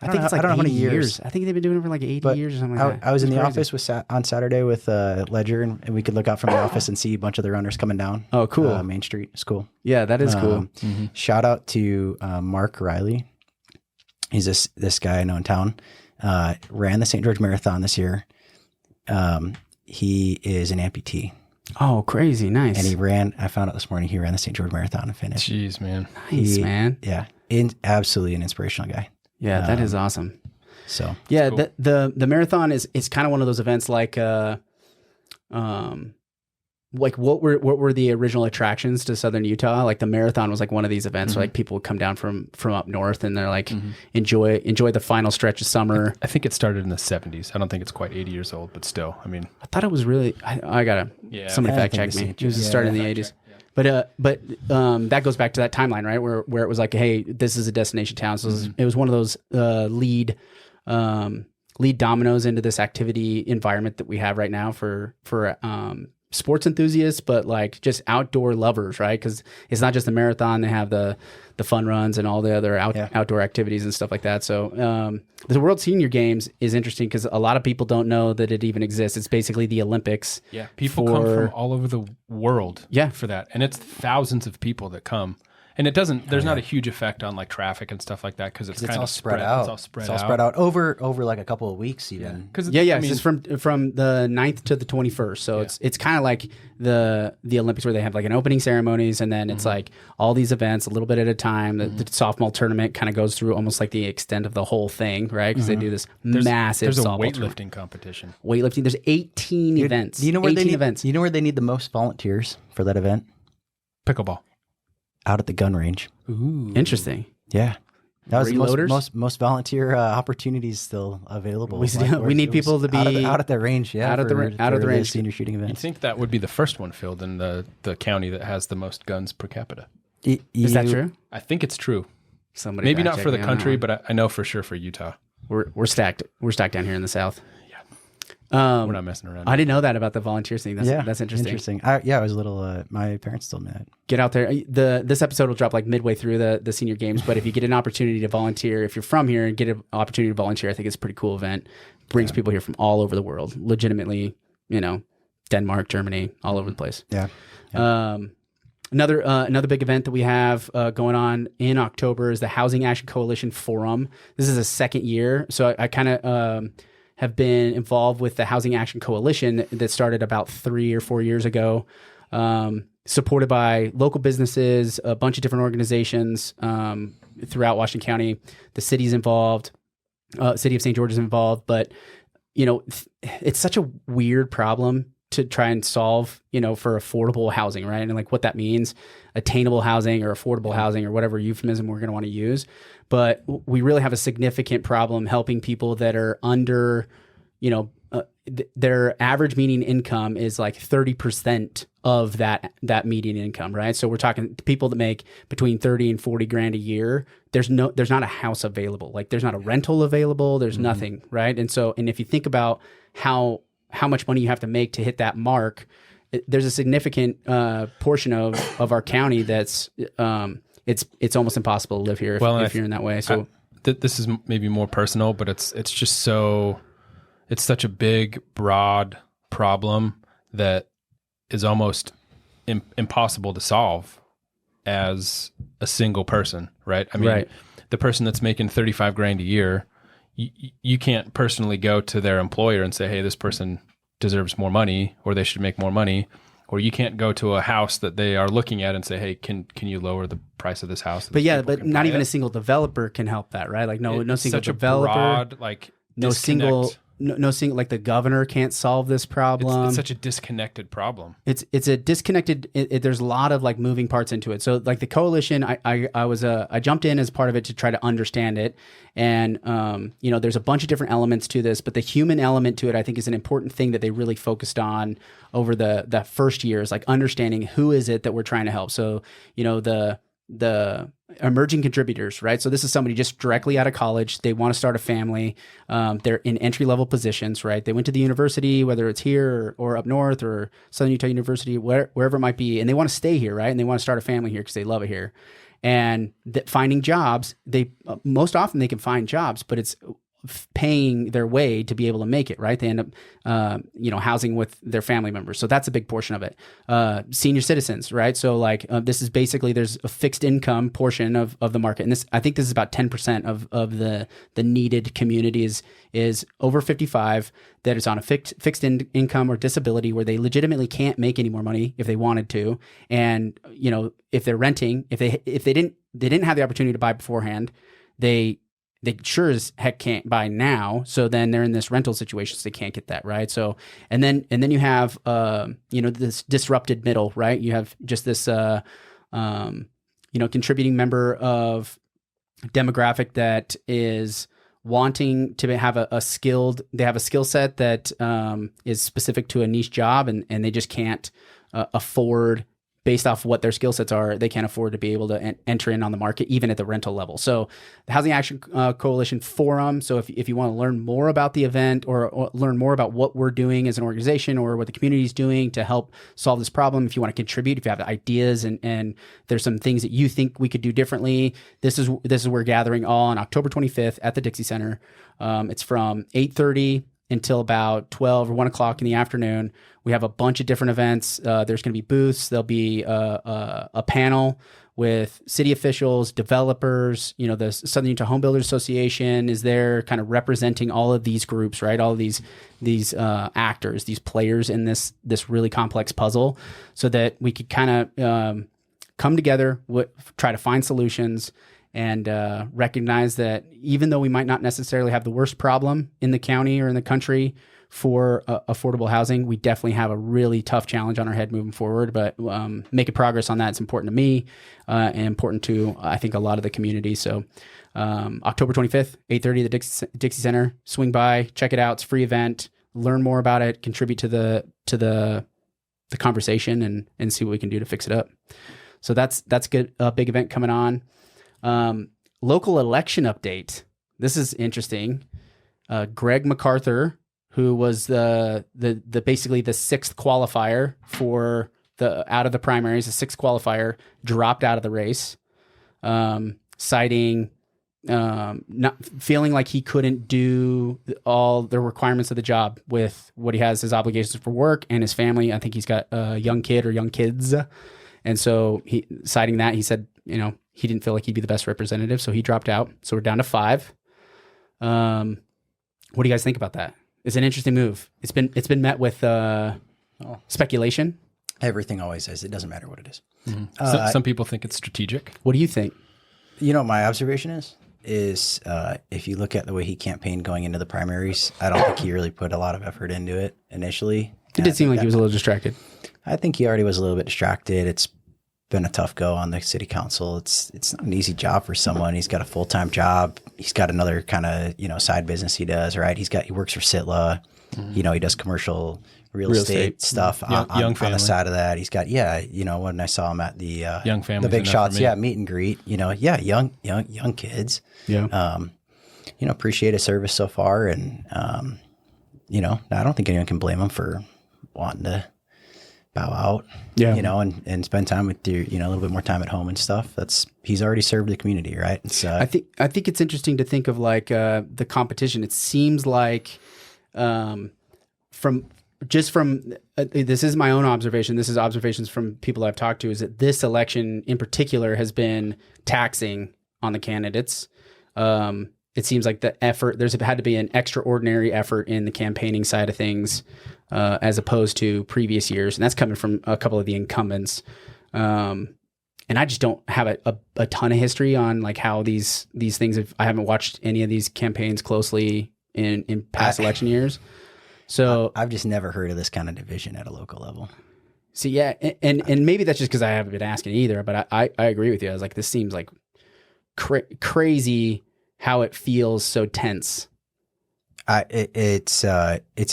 Speaker 1: I think it's like
Speaker 2: I don't know how
Speaker 1: 80
Speaker 2: many years.
Speaker 1: I think they've been doing it for like 80 years or something like that.
Speaker 2: I was in the office on Saturday with Ledger, and we could look out from the office and see a bunch of the runners coming down.
Speaker 1: Oh, cool.
Speaker 2: Main Street. It's cool.
Speaker 1: Yeah, that is cool.
Speaker 2: Shout out to Mark Riley. He's this guy I know in town. Ran the St. George Marathon this year. He is an amputee.
Speaker 1: Oh, crazy. Nice.
Speaker 2: And I found out this morning, he ran the St. George Marathon and finished.
Speaker 3: Jeez, man.
Speaker 1: Nice, man.
Speaker 2: Yeah. Absolutely an inspirational guy.
Speaker 1: Yeah, that is awesome.
Speaker 2: So
Speaker 1: yeah,
Speaker 2: cool.
Speaker 1: the marathon is kind of one of those events like like what were the original attractions to Southern Utah? Like the marathon was like one of these events where like people would come down from up north and they're like enjoy the final stretch of summer.
Speaker 3: I think it started in the 70s. I don't think it's quite 80 years old, but still, I mean,
Speaker 1: I thought it was really. I gotta somebody fact check me. It was started in the 80s. But that goes back to that timeline, right? Where it was like, hey, this is a destination town. So it was one of those lead dominoes into this activity environment that we have right now for sports enthusiasts, but like just outdoor lovers, right? Because it's not just the marathon; they have the fun runs and all the other outdoor activities and stuff like that. So the World Senior Games is interesting because a lot of people don't know that it even exists. It's basically the Olympics.
Speaker 3: Yeah, people come from all over the world. For that, and it's thousands of people that come. And it doesn't. There's not a huge effect on like traffic and stuff like that because it's kind
Speaker 2: all
Speaker 3: of
Speaker 2: spread out.
Speaker 3: It's all spread
Speaker 2: out over like a couple of weeks even.
Speaker 1: It's from the 9th to the 21st. So it's kind of like the Olympics where they have like an opening ceremonies and then it's like all these events a little bit at a time. The softball tournament kind of goes through almost like the extent of the whole thing, right? Because they do this massive.
Speaker 3: There's a
Speaker 1: softball
Speaker 3: weightlifting competition.
Speaker 1: Weightlifting. There's 18 events.
Speaker 2: Do you know where they need
Speaker 1: events?
Speaker 2: You know where they need the most volunteers for that event?
Speaker 3: Pickleball.
Speaker 2: Out at the gun range.
Speaker 1: Ooh, interesting.
Speaker 2: Yeah, that was
Speaker 1: Reloaders?
Speaker 2: the most volunteer opportunities still available.
Speaker 1: We need people to be
Speaker 2: out at the range. Yeah,
Speaker 1: out of the range
Speaker 2: senior shooting events.
Speaker 3: You think that would be the first one filled in the county that has the most guns per capita?
Speaker 1: Is that true?
Speaker 3: I think it's true.
Speaker 1: Somebody
Speaker 3: maybe
Speaker 1: fact
Speaker 3: not for the
Speaker 1: check me on
Speaker 3: country,
Speaker 1: that one.
Speaker 3: but I know for sure for Utah.
Speaker 1: We're stacked. We're stacked down here in the South.
Speaker 3: We're not messing around.
Speaker 1: I didn't know that about the volunteers thing. That's interesting.
Speaker 2: I was a little. My parents told me that.
Speaker 1: Get out there. This episode will drop like midway through the senior games, but if you get an opportunity to volunteer, if you're from here and get an opportunity to volunteer, I think it's a pretty cool event. Brings people here from all over the world. Legitimately, Denmark, Germany, all over the place.
Speaker 2: Yeah.
Speaker 1: Another big event that we have going on in October is the Housing Action Coalition Forum. This is a second year, so I kind of have been involved with the Housing Action Coalition that started about 3 or 4 years ago, supported by local businesses, a bunch of different organizations throughout Washington County. The city's involved, city of St. George is involved, but it's such a weird problem to try and solve, for affordable housing, right? And like what that means, attainable housing or affordable housing or whatever euphemism we're going to want to use. But we really have a significant problem helping people that are under, their average median income is like 30% of that median income, right? So we're talking people that make between 30 and 40 grand a year. There's not a house available. Like there's not a rental available. There's nothing, right? And if you think about how much money you have to make to hit that mark, there's a significant portion of our county that's it's almost impossible to live here if you're in that way. So
Speaker 3: this is maybe more personal, but it's such a big, broad problem that is almost impossible to solve as a single person, right? I mean, the person that's making 35 grand a year, you can't personally go to their employer and say, hey, this person deserves more money or they should make more money. Or you can't go to a house that they are looking at and say, hey, can you lower the price of this house?
Speaker 1: But not even a single developer can help that, right? Like no single
Speaker 3: such
Speaker 1: developer,
Speaker 3: a broad, like
Speaker 1: no single, like the governor can't solve this problem.
Speaker 3: It's such a disconnected problem.
Speaker 1: It's a disconnected. There's a lot of like moving parts into it. So like the coalition, I jumped in as part of it to try to understand it, and there's a bunch of different elements to this, but the human element to it, I think, is an important thing that they really focused on over the first year, is like understanding who is it that we're trying to help. So the emerging contributors, right? So this is somebody just directly out of college. They want to start a family. They're in entry-level positions, right? They went to the university, whether it's here or up north or Southern Utah University, wherever it might be, and they want to stay here, right? And they want to start a family here because they love it here. And finding jobs, most often they can find jobs, but it's paying their way to be able to make it, right? They end up, housing with their family members. So that's a big portion of it. Senior citizens, right? So like this is basically, there's a fixed income portion of the market. And I think this is about 10% of the needed communities is over 55 that is on a fixed income or disability where they legitimately can't make any more money if they wanted to. And, if they're renting, if they didn't have the opportunity to buy beforehand, they they sure as heck can't buy now. So then they're in this rental situation, so they can't get that, right? So and then you have this disrupted middle, right? You have just this contributing member of demographic that is wanting to have a skill set that is specific to a niche job, and they just can't afford, based off what their skill sets are, they can't afford to be able to enter in on the market, even at the rental level. So the Housing Action Coalition Forum. So if you want to learn more about the event or learn more about what we're doing as an organization or what the community is doing to help solve this problem, if you want to contribute, if you have ideas and there's some things that you think we could do differently, this is we're gathering all on October 25th at the Dixie Center. It's from 8:30 until about 12 or 1 o'clock in the afternoon. We have a bunch of different events. There's going to be booths. There'll be a panel with city officials, developers. The Southern Utah Home Builders Association is there, kind of representing all of these groups, right? All of these actors, these players in this really complex puzzle, so that we could kind of come together, try to find solutions, and recognize that even though we might not necessarily have the worst problem in the county or in the country for affordable housing, we definitely have a really tough challenge on our head moving forward. But making progress on that is important to me and important to, I think, a lot of the community. So October 25th, 8:30 at the Dixie Center. Swing by, check it out. It's a free event. Learn more about it. Contribute to the conversation and see what we can do to fix it up. So that's good. A big event coming on. Local election update. This is interesting. Greg MacArthur, who was the basically the sixth qualifier for out of the primaries, the sixth qualifier, dropped out of the race, citing not feeling like he couldn't do all the requirements of the job with what he has, his obligations for work and his family. I think he's got a young kid or young kids. And so citing that, he said, he didn't feel like he'd be the best representative, so he dropped out. So we're down to 5. What do you guys think about that? It's an interesting move. It's been met with speculation.
Speaker 2: Everything always is. It doesn't matter what it is.
Speaker 3: Mm-hmm. Some people think it's strategic.
Speaker 1: What do you think?
Speaker 2: My observation is if you look at the way he campaigned going into the primaries, I don't think he really put a lot of effort into it initially.
Speaker 1: It did seem like he was a little distracted.
Speaker 2: I think he already was a little bit distracted. It's been a tough go on the city council. It's not an easy job for someone. He's got a full-time job. He's got another kind of, side business he does, right? He works for Sitla. Mm-hmm. He does commercial real estate stuff on the side of that. He's got, when I saw him at the
Speaker 3: young family,
Speaker 2: the big shots, meet and greet, young kids.
Speaker 1: Yeah.
Speaker 2: Appreciate his service so far. And, I don't think anyone can blame him for wanting to bow out, and spend time with your, a little bit more time at home and stuff. He's already served the community, right? So
Speaker 1: I think it's interesting to think of like the competition. It seems like from this is my own observation. This is observations from people I've talked to, is that this election in particular has been taxing on the candidates. It seems like the effort, there's had to be an extraordinary effort in the campaigning side of things, as opposed to previous years. And that's coming from a couple of the incumbents. And I just don't have a ton of history on like how these things I haven't watched any of these campaigns closely in past election years. So
Speaker 2: I've just never heard of this kind of division at a local level.
Speaker 1: So yeah. And maybe that's just because I haven't been asking either, but I agree with you. I was like, this seems like crazy how it feels so tense.
Speaker 2: It's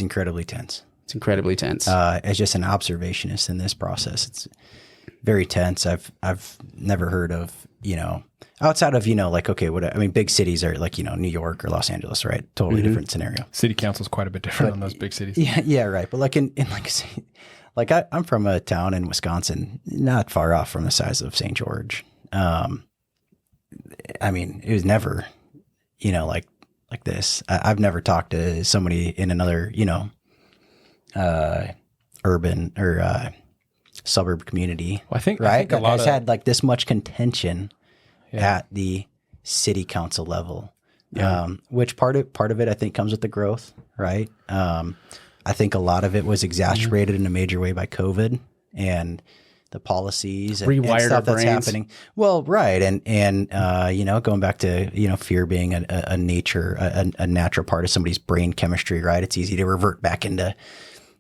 Speaker 2: incredibly tense.
Speaker 1: It's incredibly tense.
Speaker 2: As just an observationist in this process, it's very tense. I've never heard of, outside of, big cities are like, New York or Los Angeles, right? Totally different scenario.
Speaker 3: City council is quite a bit different on those big cities.
Speaker 2: Yeah, right. But like in like I'm from a town in Wisconsin, not far off from the size of St. George. It was never, like this. I've never talked to somebody in another, urban or suburb community.
Speaker 3: Well, I think
Speaker 2: that has had like this much contention at the city council level. Yeah. Which part of it I think comes with the growth, right? I think a lot of it was exacerbated in a major way by COVID, and the policies and
Speaker 1: Rewired
Speaker 2: stuff
Speaker 1: our
Speaker 2: that's
Speaker 1: brains.
Speaker 2: happening. Well, right. And going back to, fear being a natural part of somebody's brain chemistry, right? It's easy to revert back into,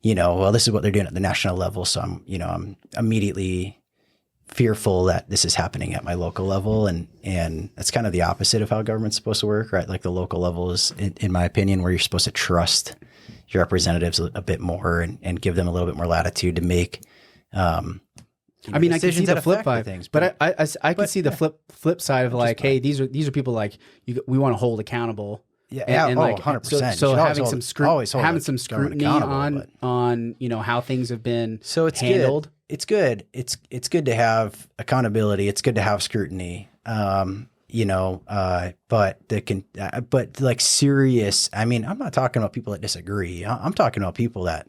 Speaker 2: well, this is what they're doing at the national level. So I'm immediately fearful that this is happening at my local level. And that's kind of the opposite of how government's supposed to work, right? Like the local level is, in my opinion, where you're supposed to trust your representatives a bit more and give them a little bit more latitude to make,
Speaker 1: I can see the flip side,
Speaker 2: things,
Speaker 1: but I can see the flip side of like, hey, these are people like we want to hold accountable.
Speaker 2: Yeah,
Speaker 1: and like
Speaker 2: 100%.
Speaker 1: So having some
Speaker 2: having
Speaker 1: some scrutiny on how things have been handled.
Speaker 2: Good. It's good. It's good to have accountability. It's good to have scrutiny. But like serious. I mean, I'm not talking about people that disagree. I'm talking about people that,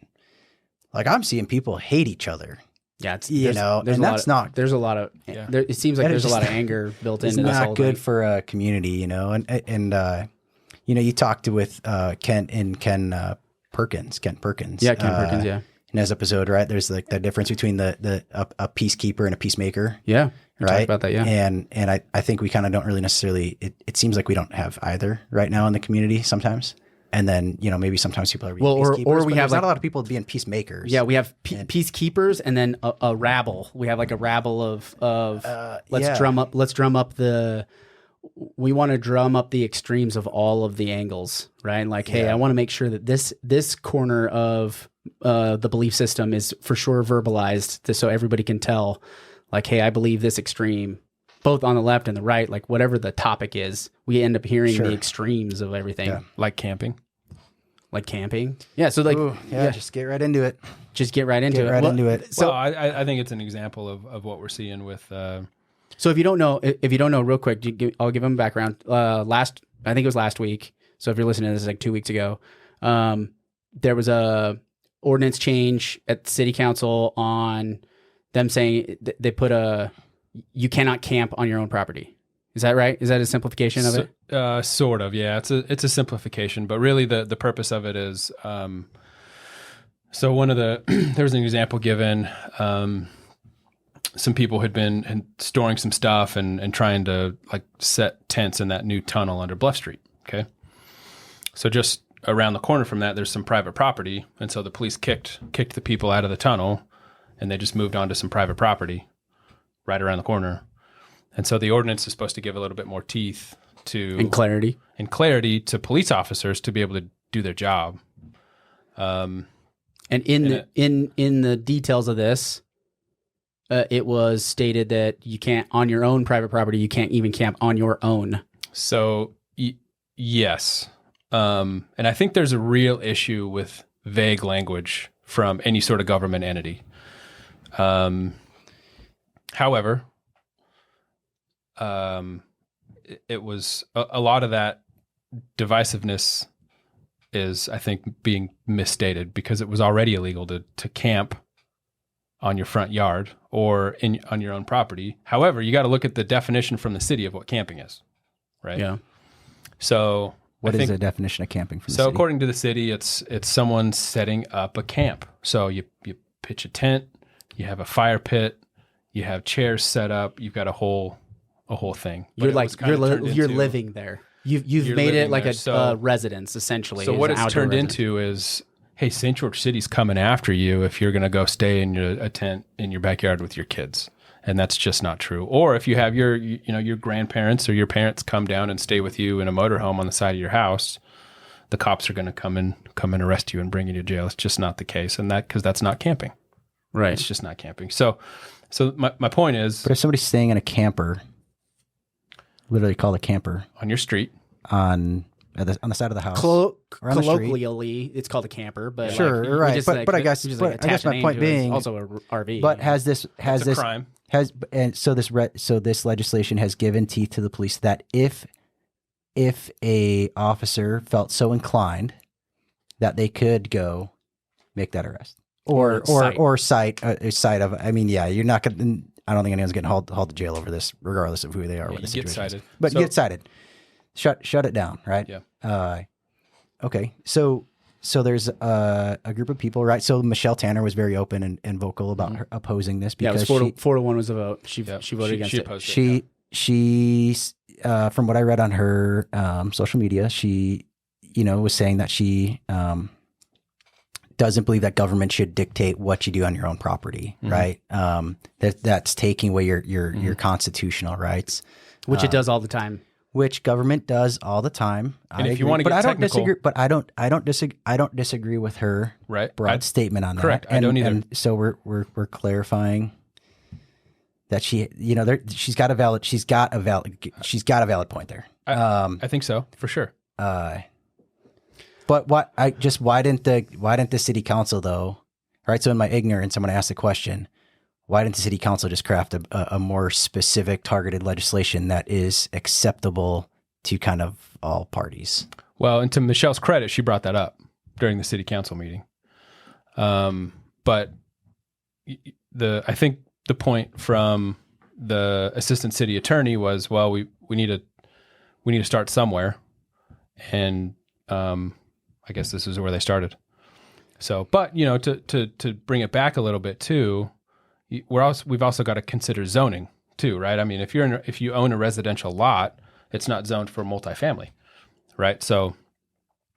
Speaker 2: like, I'm seeing people hate each other.
Speaker 1: Yeah,
Speaker 2: there's
Speaker 1: a lot of.
Speaker 3: Yeah.
Speaker 1: It seems like there's a lot of anger built into this whole
Speaker 2: It's not good
Speaker 1: thing.
Speaker 2: for a community, and you talked with Kent Perkins.
Speaker 1: Yeah, Kent Perkins. Yeah,
Speaker 2: in his episode, right? There's like the difference between a peacekeeper and a peacemaker.
Speaker 1: yeah. We talked
Speaker 2: Right.
Speaker 1: about that. Yeah,
Speaker 2: And I think we kind of don't really necessarily. It seems like we don't have either right now in the community sometimes. And then maybe sometimes people are being peacekeepers,
Speaker 1: or we
Speaker 2: but
Speaker 1: have
Speaker 2: there's not a lot of people being peacemakers.
Speaker 1: Yeah, we have peacekeepers and then a rabble. We have like a rabble of let's drum up we want to drum up the extremes of all of the angles, right? Like, hey, I want to make sure that this corner of the belief system is for sure verbalized, so everybody can tell, like, hey, I believe this extreme, both on the left and the right, like whatever the topic is, we end up hearing the extremes of everything.
Speaker 2: Yeah.
Speaker 3: Like camping.
Speaker 1: Yeah. So like,
Speaker 2: just get right into it.
Speaker 1: just get right into it.
Speaker 3: So I think it's an example of what we're seeing with.
Speaker 1: So if you don't know, real quick, I'll give them background. I think it was last week. So if you're listening to this, like 2 weeks ago, there was a ordinance change at City Council on them saying they put you cannot camp on your own property. Is that right? Is that a simplification of it?
Speaker 3: Sort of, yeah. It's a simplification, but really the purpose of it is. So one of there was an example given. Some people had been storing some stuff and trying to like set tents in that new tunnel under Bluff Street. Okay. So just around the corner from that, there's some private property. And so the police kicked the people out of the tunnel and they just moved on to some private property right around the corner. And so the ordinance is supposed to give a little bit more teeth
Speaker 1: and clarity
Speaker 3: to police officers to be able to do their job.
Speaker 1: And in the details of this, it was stated that you can't, on your own private property, you can't even camp on your own.
Speaker 3: So yes. And I think there's a real issue with vague language from any sort of government entity. However, it was a lot of that divisiveness is, I think, being misstated because it was already illegal to camp on your front yard or on your own property. However, you got to look at the definition from the city of what camping is, right?
Speaker 1: Yeah.
Speaker 3: So
Speaker 2: what is the definition of camping from the
Speaker 3: so
Speaker 2: city?
Speaker 3: according to the city, it's someone setting up a camp. So you pitch a tent, you have a fire pit, you have chairs set up, you've got a whole thing.
Speaker 1: You're living there. You've made it like a residence essentially.
Speaker 3: So what it's turned into is, hey, St. George City's coming after you if you're going to go stay in a tent in your backyard with your kids. And that's just not true. Or if you have your grandparents or your parents come down and stay with you in a motorhome on the side of your house, the cops are going to come and arrest you and bring you to jail. It's just not the case. And because that's not camping.
Speaker 1: Right.
Speaker 3: It's just not camping. So my point is.
Speaker 2: But if somebody's staying in a camper, literally called a camper.
Speaker 3: On your street.
Speaker 2: On the side of the house.
Speaker 1: Colloquially, it's called a camper, but
Speaker 2: sure,
Speaker 1: like,
Speaker 2: right. But I guess my point being,
Speaker 1: also a RV.
Speaker 2: But has this
Speaker 3: crime.
Speaker 2: So this legislation has given teeth to the police that if a officer felt so inclined that they could go make that arrest or cite of. I mean, yeah, you're not going. I don't think anyone's getting hauled to jail over this, regardless of who they are.
Speaker 3: Yeah,
Speaker 2: what the
Speaker 3: you get
Speaker 2: situation
Speaker 3: cited.
Speaker 2: But you get cited. Shut it down, right?
Speaker 3: Yeah.
Speaker 2: Okay. So So there's a group of people, right? So Michelle Tanner was very open and vocal about her opposing this
Speaker 1: Yeah, it
Speaker 2: because
Speaker 1: was 4-1 was the vote. She voted against it.
Speaker 3: opposed it,
Speaker 2: She from what I read on her social media, she was saying that she doesn't believe that government should dictate what you do on your own property, right? That's taking away your constitutional rights,
Speaker 1: Which it does all the time.
Speaker 2: which government does all the time.
Speaker 3: And if you want to get
Speaker 2: I don't
Speaker 3: technical-
Speaker 2: disagree. But I don't disagree with her
Speaker 3: Right.
Speaker 2: broad statement on that.
Speaker 3: Correct. I don't either.
Speaker 2: And so we're clarifying that she's got a valid point there.
Speaker 3: I think so, for sure.
Speaker 2: But why didn't the city council though? Right. So in my ignorance, I'm going to ask the question: why didn't the city council just craft a more specific, targeted legislation that is acceptable to kind of all parties?
Speaker 3: Well, and to Michelle's credit, she brought that up during the city council meeting. But I think the point from the assistant city attorney was, well, we need to start somewhere, and I guess this is where they started. So, but to bring it back a little bit too, we've also got to consider zoning too, right? I mean, if you own a residential lot, it's not zoned for multifamily, right? So,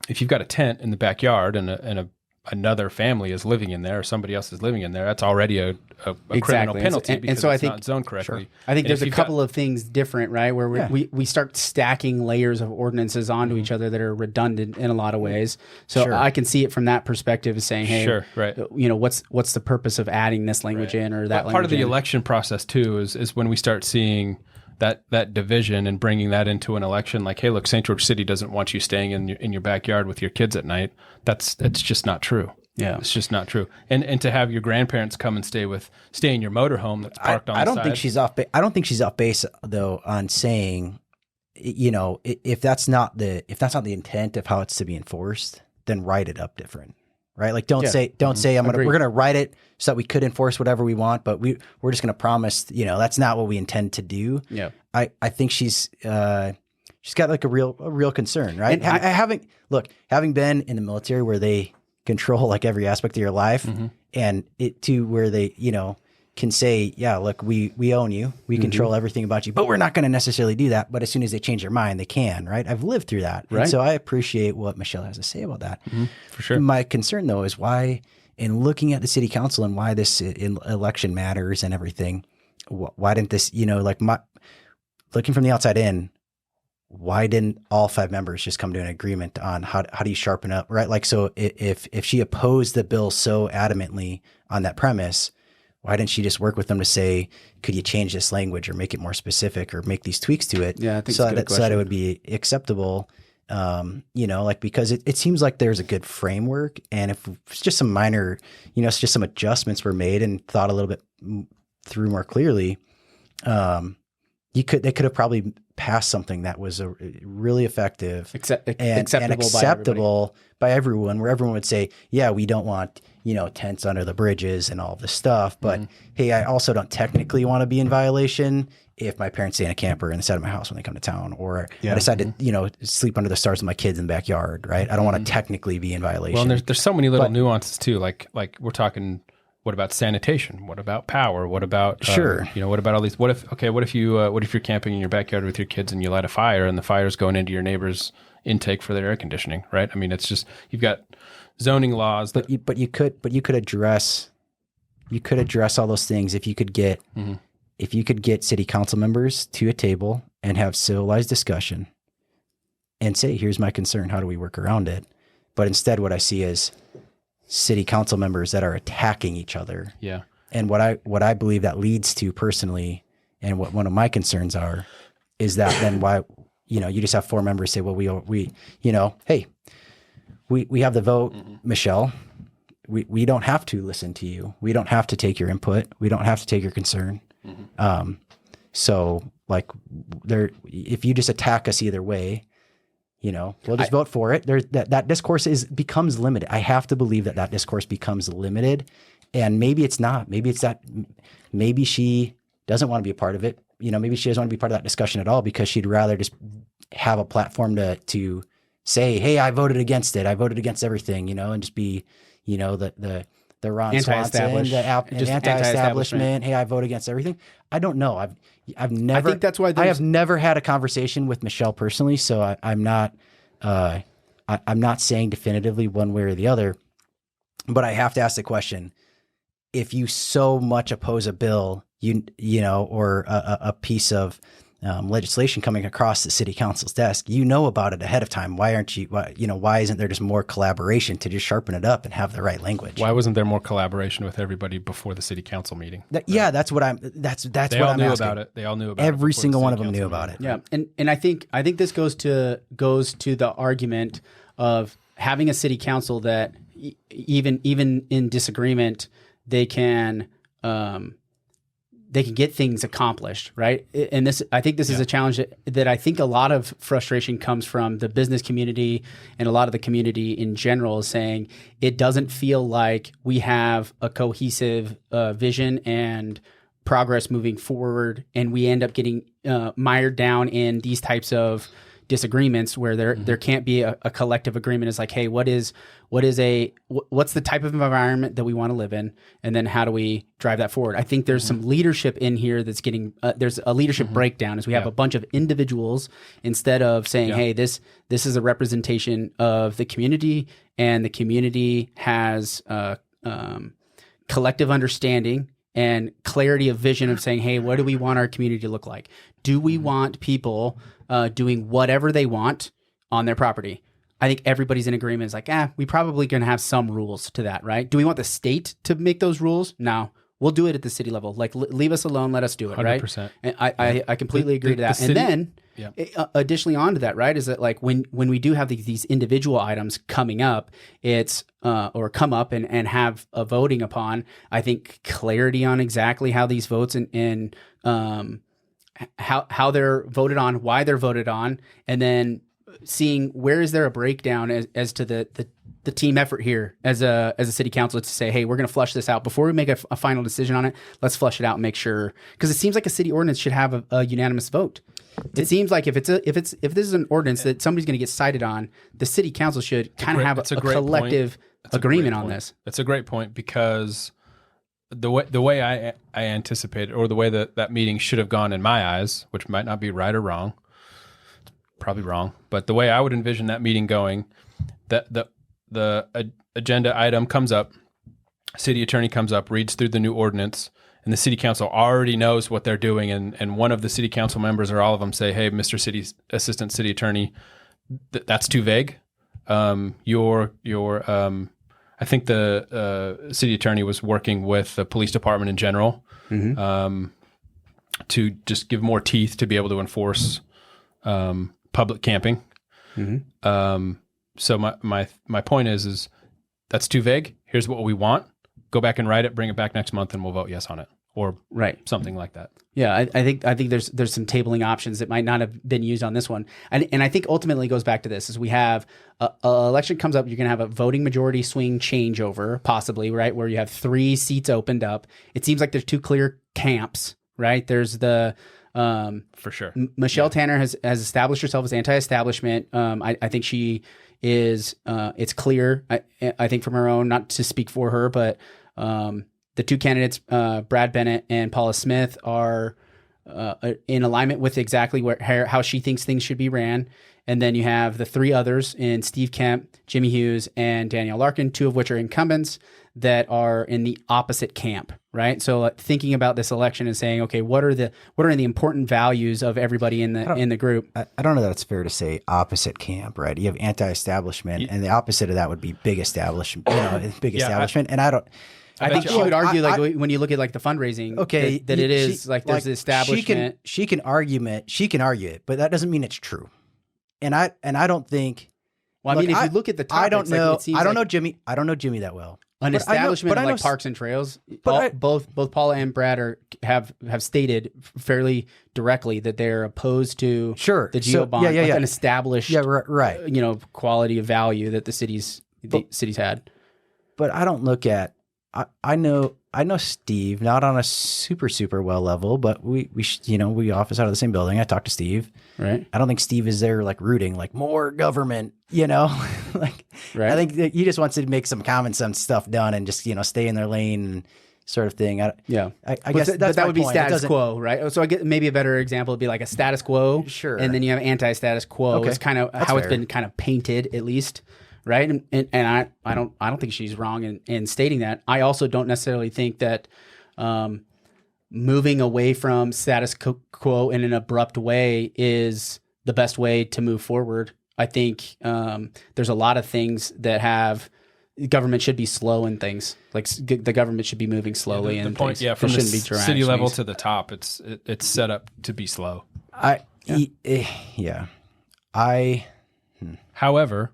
Speaker 3: if you've got a tent in the backyard and another family is living in there, or somebody else is living in there, that's already a criminal penalty because
Speaker 1: so I
Speaker 3: it's
Speaker 1: think,
Speaker 3: not zoned correctly.
Speaker 1: I think
Speaker 3: And
Speaker 1: there's
Speaker 3: if
Speaker 1: a
Speaker 3: you've
Speaker 1: couple
Speaker 3: got-
Speaker 1: of things different, right? Where we start stacking layers of ordinances onto each other that are redundant in a lot of ways. So
Speaker 2: Sure.
Speaker 1: I can see it from that perspective as saying, hey,
Speaker 3: Sure, right.
Speaker 1: What's the purpose of adding this language in or that
Speaker 3: But
Speaker 1: language
Speaker 3: part of the
Speaker 1: in?
Speaker 3: election process too is when we start seeing that division and bringing that into an election. Like, hey, look, St. George City doesn't want you staying in your backyard with your kids at night. It's just not true.
Speaker 1: Yeah,
Speaker 3: It's just not true. And to have your grandparents come and stay in your motorhome that's parked on the side.
Speaker 2: I don't think she's off base though on saying, if that's not the intent of how it's to be enforced, then write it up different, right? Like don't say we're gonna write it so that we could enforce whatever we want, but we're just gonna promise that's not what we intend to do.
Speaker 1: Yeah,
Speaker 2: I think she's got like a real concern, right?
Speaker 1: And
Speaker 2: having been in the military where they control like every aspect of your life, and it to where they can say, yeah, look, we own you, we control everything about you, but we're not going to necessarily do that. But as soon as they change their mind, they can, right? I've lived through that,
Speaker 1: right?
Speaker 2: And so I appreciate what Michelle has to say about that.
Speaker 3: For sure.
Speaker 2: My concern though is why, in looking at the city council and why this election matters and everything, why didn't this, looking from the outside in, why didn't all 5 members just come to an agreement on how do you sharpen up, right? Like, so if she opposed the bill so adamantly on that premise, why didn't she just work with them to say, could you change this language or make it more specific or make these tweaks to it?
Speaker 1: Yeah, I think
Speaker 2: so
Speaker 1: it's a good
Speaker 2: that
Speaker 1: question.
Speaker 2: it would be acceptable. Because it seems like there's a good framework, and if it's just some minor, it's just some adjustments were made and thought a little bit through more clearly, they could have probably passed something that was a really effective and acceptable by everyone, where everyone would say, yeah, we don't want, tents under the bridges and all this stuff. But hey, I also don't technically want to be in violation if my parents stay in a camper inside of my house when they come to town, or I decide to, sleep under the stars with my kids in the backyard, right? I don't want to technically be in violation.
Speaker 3: Well, and there's so many little nuances too. Like we're talking, what about sanitation? What about power? What about what about all these? What if you're camping in your backyard with your kids and you light a fire and the fire's going into your neighbor's intake for their air conditioning, right? I mean, it's just, you've got zoning laws.
Speaker 2: But you could address all those things if you could get city council members to a table and have civilized discussion and say, here's my concern, how do we work around it? But instead, what I see is city council members that are attacking each other.
Speaker 3: Yeah.
Speaker 2: And what I believe that leads to personally, and what one of my concerns are, is that then why, you just have 4 members say, well, hey, we have the vote, Michelle. We don't have to listen to you. We don't have to take your input. We don't have to take your concern. So like if you just attack us either way, we'll just vote for it. That discourse becomes limited. I have to believe that discourse becomes limited, and maybe it's not. Maybe she doesn't want to be a part of it. Maybe she doesn't want to be part of that discussion at all because she'd rather just have a platform to say, hey, I voted against it. I voted against everything, and just be, the Ron Swanson, anti-establishment. Hey, I vote against everything. I don't know. I've never.
Speaker 1: I think that's why
Speaker 2: I have never had a conversation with Michelle personally, so I'm not. I'm not saying definitively one way or the other, but I have to ask the question: if you so much oppose a bill, or a piece of legislation coming across the city council's desk, about it ahead of time. Why aren't you? Why isn't there just more collaboration to just sharpen it up and have the right language?
Speaker 3: Why wasn't there more collaboration with everybody before the city council meeting?
Speaker 2: That's what I'm. That's
Speaker 3: they
Speaker 2: what
Speaker 3: all
Speaker 2: I'm
Speaker 3: knew
Speaker 2: asking.
Speaker 3: about it. They all knew about it.
Speaker 2: Every
Speaker 3: before
Speaker 2: single
Speaker 3: the
Speaker 2: one
Speaker 3: city
Speaker 2: of them knew
Speaker 3: council
Speaker 2: about
Speaker 3: meeting.
Speaker 2: it.
Speaker 1: Yeah, and I think this goes to the argument of having a city council that even in disagreement they can get things accomplished, right? And I think this is a challenge that I think a lot of frustration comes from the business community and a lot of the community in general is saying it doesn't feel like we have a cohesive vision and progress moving forward, and we end up getting mired down in these types of disagreements where there can't be a collective agreement. It's like, hey, what's the type of environment that we want to live in, and then how do we drive that forward? I think there's some leadership in here that's getting there's a leadership breakdown as we have a bunch of individuals instead of saying, hey, this is a representation of the community, and the community has collective understanding and clarity of vision of saying, hey, what do we want our community to look like? Do we want people doing whatever they want on their property? I think everybody's in agreement. It's like, we probably going to have some rules to that, right? Do we want the state to make those rules? No, we'll do it at the city level. Like, leave us alone. Let us do it, 100%. Right? And I completely agree to that.
Speaker 3: City,
Speaker 1: and then additionally onto that, right, is that like when we do have these individual items coming up, it's or come up and have a voting upon, I think clarity on exactly how these votes and how they're voted on, why they're voted on, and then seeing where is there a breakdown as to the team effort here as a city council to say, hey, we're going to flush this out before we make a final decision on it. Let's flush it out and make sure, because it seems like a city ordinance should have a unanimous vote. It seems like if this is an ordinance that somebody's going to get cited on, the city council should kind of have a collective agreement on this.
Speaker 3: It's a great point, because the way I anticipated, or the way that meeting should have gone in my eyes, which might not be right or wrong, probably wrong, but the way I would envision that meeting going, that the agenda item comes up, city attorney comes up, reads through the new ordinance, and the city council already knows what they're doing, and one of the city council members or all of them say, hey, Mr. Assistant City Attorney, that's too vague. I think the city attorney was working with the police department in general to just give more teeth to be able to enforce public camping. So my point is that's too vague. Here's what we want. Go back and write it. Bring it back next month, and we'll vote yes on it, or something like that.
Speaker 1: Yeah, I think there's some tabling options that might not have been used on this one, and I think ultimately it goes back to this: is we have a election comes up, you're going to have a voting majority swing changeover, possibly, right, where you have 3 seats opened up. It seems like there's 2 clear camps, right? There's the
Speaker 3: for sure.
Speaker 1: Michelle Tanner has established herself as anti-establishment. I think she is. It's clear. I think from her own, not to speak for her, but the 2 candidates, Brad Bennett and Paula Smith, are in alignment with exactly how she thinks things should be ran. And then you have the 3 others in Steve Kemp, Jimmy Hughes, and Danielle Larkin, 2 of which are incumbents that are in the opposite camp, right? So thinking about this election and saying, okay, what are the important values of everybody in the group?
Speaker 2: I don't know that it's fair to say opposite camp, right? You have anti-establishment, and the opposite of that would be big establishment. Establishment, and I don't.
Speaker 1: I think she would argue, when you look at like the fundraising, that it is there's the establishment.
Speaker 2: She can argue it, but that doesn't mean it's true. And I don't think.
Speaker 1: Well, if you look at the topics,
Speaker 2: I don't know. I don't know Jimmy. I don't know Jimmy that well.
Speaker 1: An establishment of Parks and Trails. Both Paula and Brad have stated fairly directly that they're opposed to the GEO bond, an established, quality of value that the cities had.
Speaker 2: But I don't look at I know Steve, not on a super well level, but we office out of the same building. I talked to Steve.
Speaker 1: Right.
Speaker 2: I don't think Steve is there like rooting like more government, like
Speaker 1: Right.
Speaker 2: I think that he just wants to make some common sense stuff done and just stay in their lane sort of thing. I guess
Speaker 1: But
Speaker 2: that's
Speaker 1: that
Speaker 2: my
Speaker 1: would be
Speaker 2: point. It
Speaker 1: status
Speaker 2: doesn't-
Speaker 1: quo, right? So I get maybe a better example would be like a status quo,
Speaker 2: Sure.
Speaker 1: and then you have anti-status quo.
Speaker 2: Okay.
Speaker 1: Is kind of
Speaker 2: That's
Speaker 1: how it's
Speaker 2: fair.
Speaker 1: been kind of painted, at least, right? And I don't think she's wrong in stating that. I also don't necessarily think that moving away from status quo in an abrupt way is the best way to move forward. I think there's a lot of things that government should be slow in things. Like the government should be moving slowly.
Speaker 3: The
Speaker 1: and
Speaker 3: point,
Speaker 1: things.
Speaker 3: from
Speaker 1: There
Speaker 3: the
Speaker 1: shouldn't be dramatic
Speaker 3: city level
Speaker 1: swings.
Speaker 3: to the top, it's set up to be slow. However,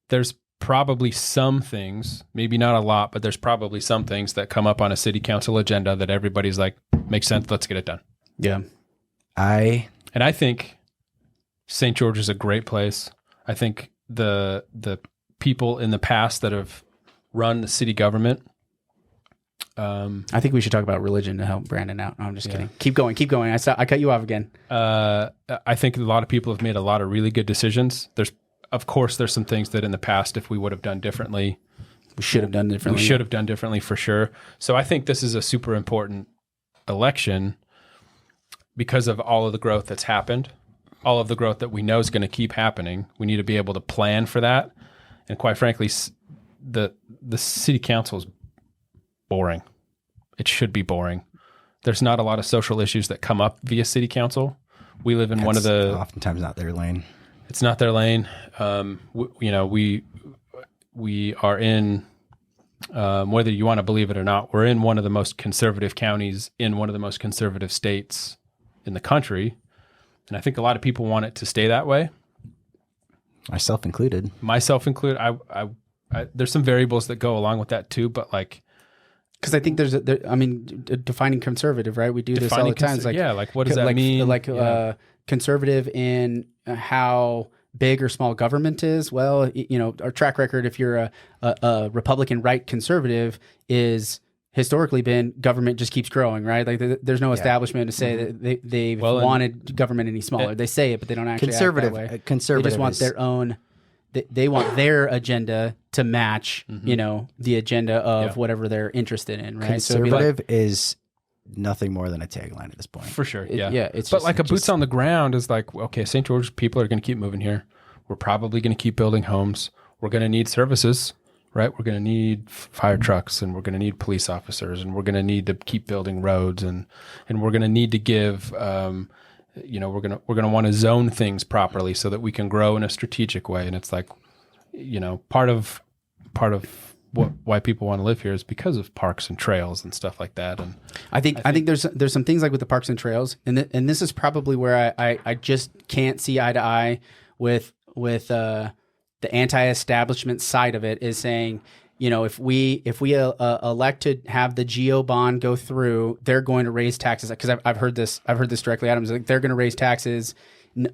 Speaker 3: there's probably some things, maybe not a lot, but there's probably some things that come up on a city council agenda that everybody's like, makes sense, let's get it done.
Speaker 1: Yeah.
Speaker 3: And I think St. George is a great place. I think the people in the past that have run the city government.
Speaker 1: I think we should talk about religion to help Branden out. No, I'm just kidding. Keep going. I cut you off again.
Speaker 3: I think a lot of people have made a lot of really good decisions. Of course, there's some things that in the past, if we would have done differently,
Speaker 1: We should have done differently.
Speaker 3: we should have done differently for sure. So I think this is a super important election because of all of the growth that's happened, all of the growth that we know is going to keep happening. We need to be able to plan for that. And quite frankly, the city council is boring. It should be boring. There's not a lot of social issues that come up via city council. We live in one of the
Speaker 2: oftentimes not their lane.
Speaker 3: It's not their lane. We are in, whether you want to believe it or not, we're in one of the most conservative counties in one of the most conservative states in the country. And I think a lot of people want it to stay that way.
Speaker 2: Myself included.
Speaker 3: There's some variables that go along with that too, but like,
Speaker 1: Because I think defining conservative, right? We do this all the time. It's like,
Speaker 3: what does that mean?
Speaker 1: Conservative in how big or small government is. Well, our track record, if you're a Republican right conservative, is historically been government just keeps growing, right? Like there's no establishment to say that they've wanted government any smaller. They say it, but they don't actually
Speaker 2: Conservative.
Speaker 1: act that way.
Speaker 2: Conservative.
Speaker 1: They just want their own. They want their agenda to match, the agenda of whatever they're interested in, right?
Speaker 2: Conservative is nothing more than a tagline at this point.
Speaker 3: For sure, yeah.
Speaker 1: It's
Speaker 3: but
Speaker 1: just,
Speaker 3: like a boots on the ground is like, okay, St. George people are going to keep moving here. We're probably going to keep building homes. We're going to need services, right? We're going to need fire trucks, and we're going to need police officers, and we're going to need to keep building roads, and we're going to need to give. We're gonna want to zone things properly so that we can grow in a strategic way. And it's like, part of why people want to live here is because of parks and trails and stuff like that. And
Speaker 1: I think there's some things like with the parks and trails, and this is probably where I just can't see eye to eye with the anti-establishment side of it, is saying, if we elect to have the GO bond go through, they're going to raise taxes. Because I've heard this directly. Adams, like they're going to raise taxes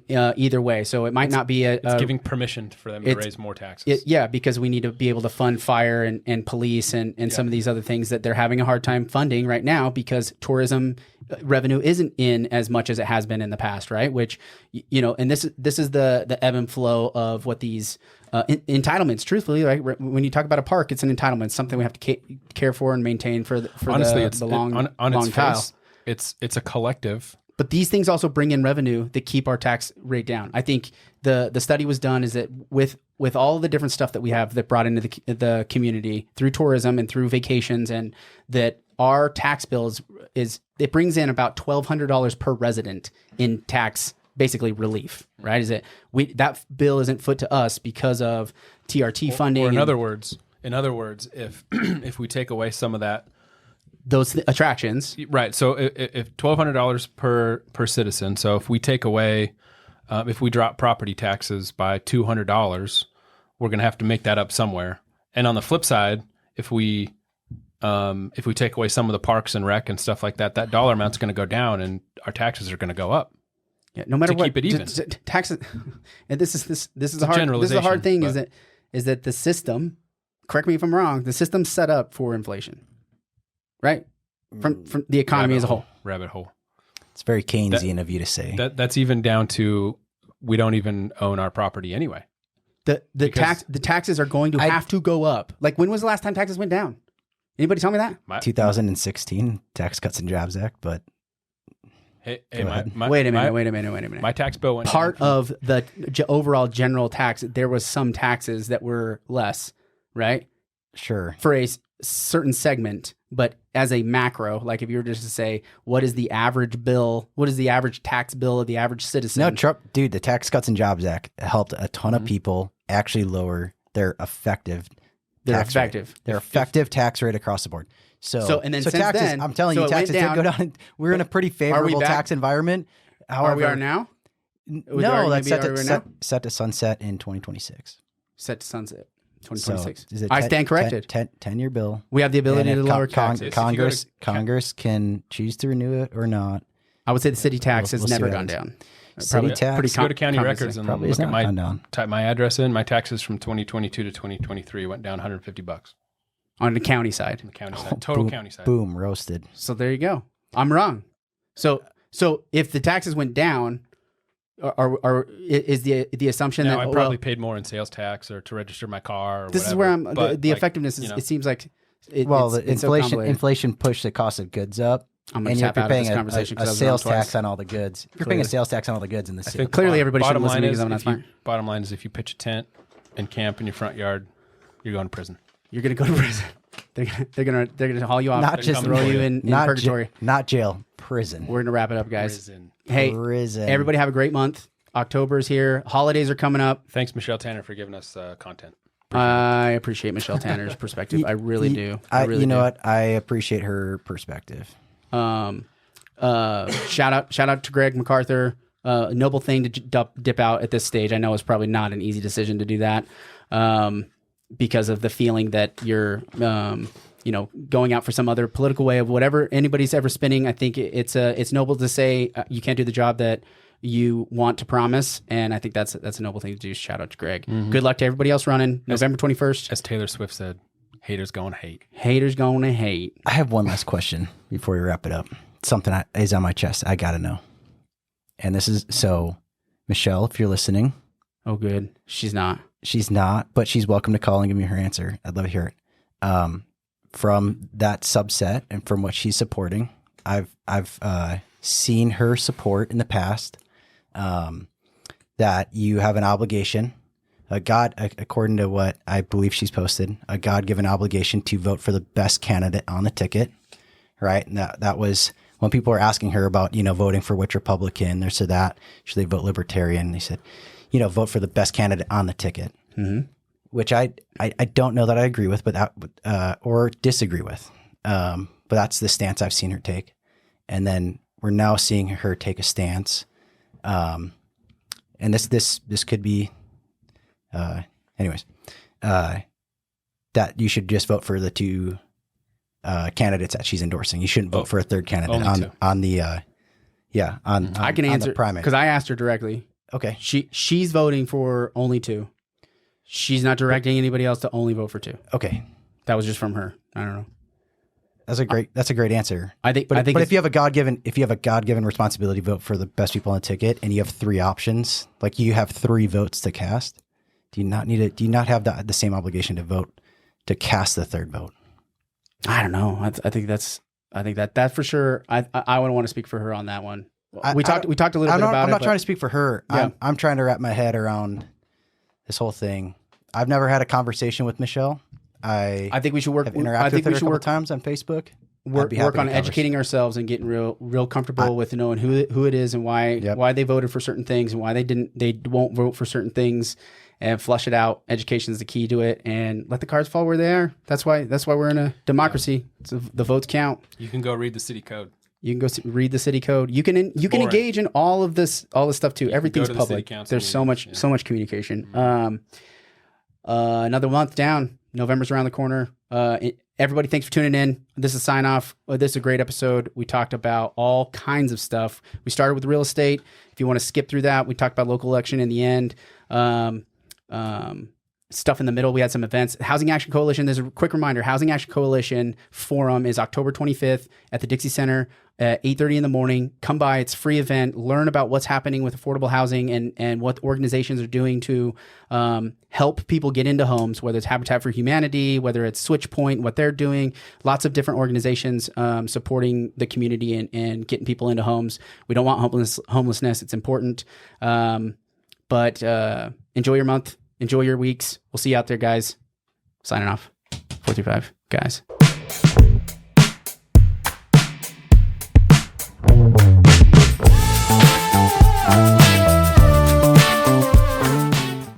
Speaker 1: either way. So it might not be
Speaker 3: it's giving permission for them to raise more taxes.
Speaker 1: Because we need to be able to fund fire and police and some of these other things that they're having a hard time funding right now because tourism revenue isn't in as much as it has been in the past, right? Which, and this is the ebb and flow of what these entitlements, truthfully, right? When you talk about a park, it's an entitlement, it's something we have to care for and maintain for
Speaker 3: Honestly,
Speaker 1: the long
Speaker 3: on its
Speaker 1: time.
Speaker 3: It's a collective.
Speaker 1: But these things also bring in revenue that keep our tax rate down. I think the study was done is that with all the different stuff that we have that brought into the community through tourism and through vacations, and that our tax bills it brings in about $1,200 per resident in tax, basically relief, right? Is it that bill isn't foot to us because of TRT funding?
Speaker 3: Or in other words, if if we take away some of that.
Speaker 1: Those attractions,
Speaker 3: right? So if $1,200 per citizen, so if we take away, if we drop property taxes by $200, we're going to have to make that up somewhere. And on the flip side, if we take away some of the parks and rec and stuff like that, that dollar amount's going to go down, and our taxes are going to go up.
Speaker 1: Yeah, no matter
Speaker 3: to
Speaker 1: what,
Speaker 3: keep it even.
Speaker 1: Taxes, and this is a hard thing.
Speaker 3: Right.
Speaker 1: Is that the system correct me if I'm wrong, the system's set up for inflation, right? From the economy as a whole.
Speaker 3: Rabbit hole.
Speaker 2: It's very Keynesian of you to say.
Speaker 3: That's even down to we don't even own our property anyway.
Speaker 1: The taxes are going to have to go up. Like, when was the last time taxes went down? Anybody tell me that?
Speaker 2: 2016 Tax Cuts and Jobs Act, but
Speaker 3: Hey,
Speaker 1: wait a minute.
Speaker 3: My tax bill went
Speaker 1: Part
Speaker 3: down
Speaker 1: of the overall general tax, there was some taxes that were less, right?
Speaker 2: sure.
Speaker 1: For a certain segment, but as a macro, like if you were just to say, what is the average bill? What is the average tax bill of the average citizen?
Speaker 2: No, Trump, dude, the Tax Cuts and Jobs Act helped a ton of people actually lower their effective tax rate. Their effective tax rate across the board. So since
Speaker 1: taxes,
Speaker 2: then, I'm telling you, taxes did go down. We're in a pretty favorable tax environment. However,
Speaker 1: we are now?
Speaker 2: No, that's set to sunset in 2026.
Speaker 1: Set to sunset. 2026.
Speaker 2: So,
Speaker 1: I stand corrected.
Speaker 2: 10-year bill.
Speaker 1: We have the ability to lower taxes.
Speaker 2: Congress can choose to renew it or not.
Speaker 1: I would say the city tax has never gone down.
Speaker 2: City tax.
Speaker 3: Go to county records and
Speaker 2: probably
Speaker 3: look at type my address in. My taxes from 2022 to 2023 went down $150
Speaker 1: on the county side.
Speaker 3: On the county side, total county side.
Speaker 2: Boom, roasted.
Speaker 1: So there you go. I'm wrong. So if the taxes went down, is the assumption that
Speaker 3: I probably paid more in sales tax or to register my car. Or
Speaker 1: this
Speaker 3: whatever.
Speaker 1: Is where I'm. The effectiveness is. It seems like.
Speaker 2: Inflation pushed the cost of goods up.
Speaker 1: I'm going to tap out of this conversation
Speaker 2: a sales tax on all the goods. You're paying a sales tax on all the goods in the city.
Speaker 1: Clearly, everybody should listen to me because I'm not smart.
Speaker 3: Bottom line is, if you pitch a tent and camp in your front yard, you're going to prison.
Speaker 1: You're going to go to prison. They're gonna haul you off.
Speaker 2: Not just
Speaker 1: throw you in purgatory.
Speaker 2: Not jail. Prison.
Speaker 1: We're gonna wrap it up, guys.
Speaker 3: Prison.
Speaker 1: Hey,
Speaker 2: prison.
Speaker 1: Everybody have a great month. October is here. Holidays are coming up.
Speaker 3: Thanks, Michelle Tanner, for giving us content.
Speaker 1: I appreciate Michelle Tanner's perspective. I really do.
Speaker 2: You know what? I appreciate her perspective.
Speaker 1: Shout out to Greg MacArthur. Noble thing to dip out at this stage. I know it's probably not an easy decision to do that, because of the feeling that you're, going out for some other political way of whatever anybody's ever spinning. I think it's noble to say you can't do the job that you want to promise, and I think that's a noble thing to do. Shout out to Greg. Mm-hmm. Good luck to everybody else running November 21st.
Speaker 3: As Taylor Swift said, haters gonna hate.
Speaker 1: Haters gonna hate.
Speaker 2: I have one last question before we wrap it up. Something is on my chest. I gotta know. And this is Michelle, if you're listening.
Speaker 1: Oh, good. She's not,
Speaker 2: but she's welcome to call and give me her answer. I'd love to hear it. From that subset and from what she's supporting, I've seen her support in the past. That you have an obligation, according to what I believe she's posted, a God-given obligation to vote for the best candidate on the ticket, right? And that was when people were asking her about, voting for which Republican, they said that, should they vote Libertarian? They said, vote for the best candidate on the ticket, which I don't know that I agree with, but or disagree with. But that's the stance I've seen her take. And then we're now seeing her take a stance. And this could be, that you should just vote for the two candidates that she's endorsing. You shouldn't vote for a third candidate on the
Speaker 1: I can answer
Speaker 2: primary
Speaker 1: because I asked her directly.
Speaker 2: Okay,
Speaker 1: she's voting for only two. She's not directing anybody else to only vote for two.
Speaker 2: Okay,
Speaker 1: that was just from her. I don't know.
Speaker 2: That's a great answer.
Speaker 1: I think,
Speaker 2: but if you have a God-given responsibility to vote for the best people on the ticket, and you have three options, like you have three votes to cast, do you not have the same obligation to cast the third vote?
Speaker 1: I don't know. I think that for sure. I wouldn't want to speak for her on that one. We talked a little bit about it.
Speaker 2: I'm not trying to speak for her. Yeah. I'm trying to wrap my head around this whole thing. I've never had a conversation with Michelle. I think we should work. I think we should work times on Facebook.
Speaker 1: Work on educating ourselves and getting real comfortable with knowing who it is and why they voted for certain things and why they won't vote for certain things, and flush it out. Education is the key to it, and let the cards fall where they are. That's why we're in a democracy. So the votes count.
Speaker 3: You can go read the city code.
Speaker 1: You can go read the city code. You can engage in all this stuff too. Everything's public. There's so much communication.
Speaker 3: Mm-hmm.
Speaker 1: Another month down. November's around the corner. Everybody, thanks for tuning in. This is sign off. This is a great episode. We talked about all kinds of stuff. We started with real estate. If you want to skip through that, we talked about local election in the end. stuff in the middle. We had some events. Housing Action Coalition, there's a quick reminder, Housing Action Coalition Forum is October 25th at the Dixie Center at 8:30 in the morning. Come by. It's a free event. Learn about what's happening with affordable housing and what organizations are doing to help people get into homes, whether it's Habitat for Humanity, whether it's Switch Point, what they're doing. Lots of different organizations supporting the community and getting people into homes. We don't want homelessness. It's important. But enjoy your month. Enjoy your weeks. We'll see you out there, guys. Signing off. 435, guys.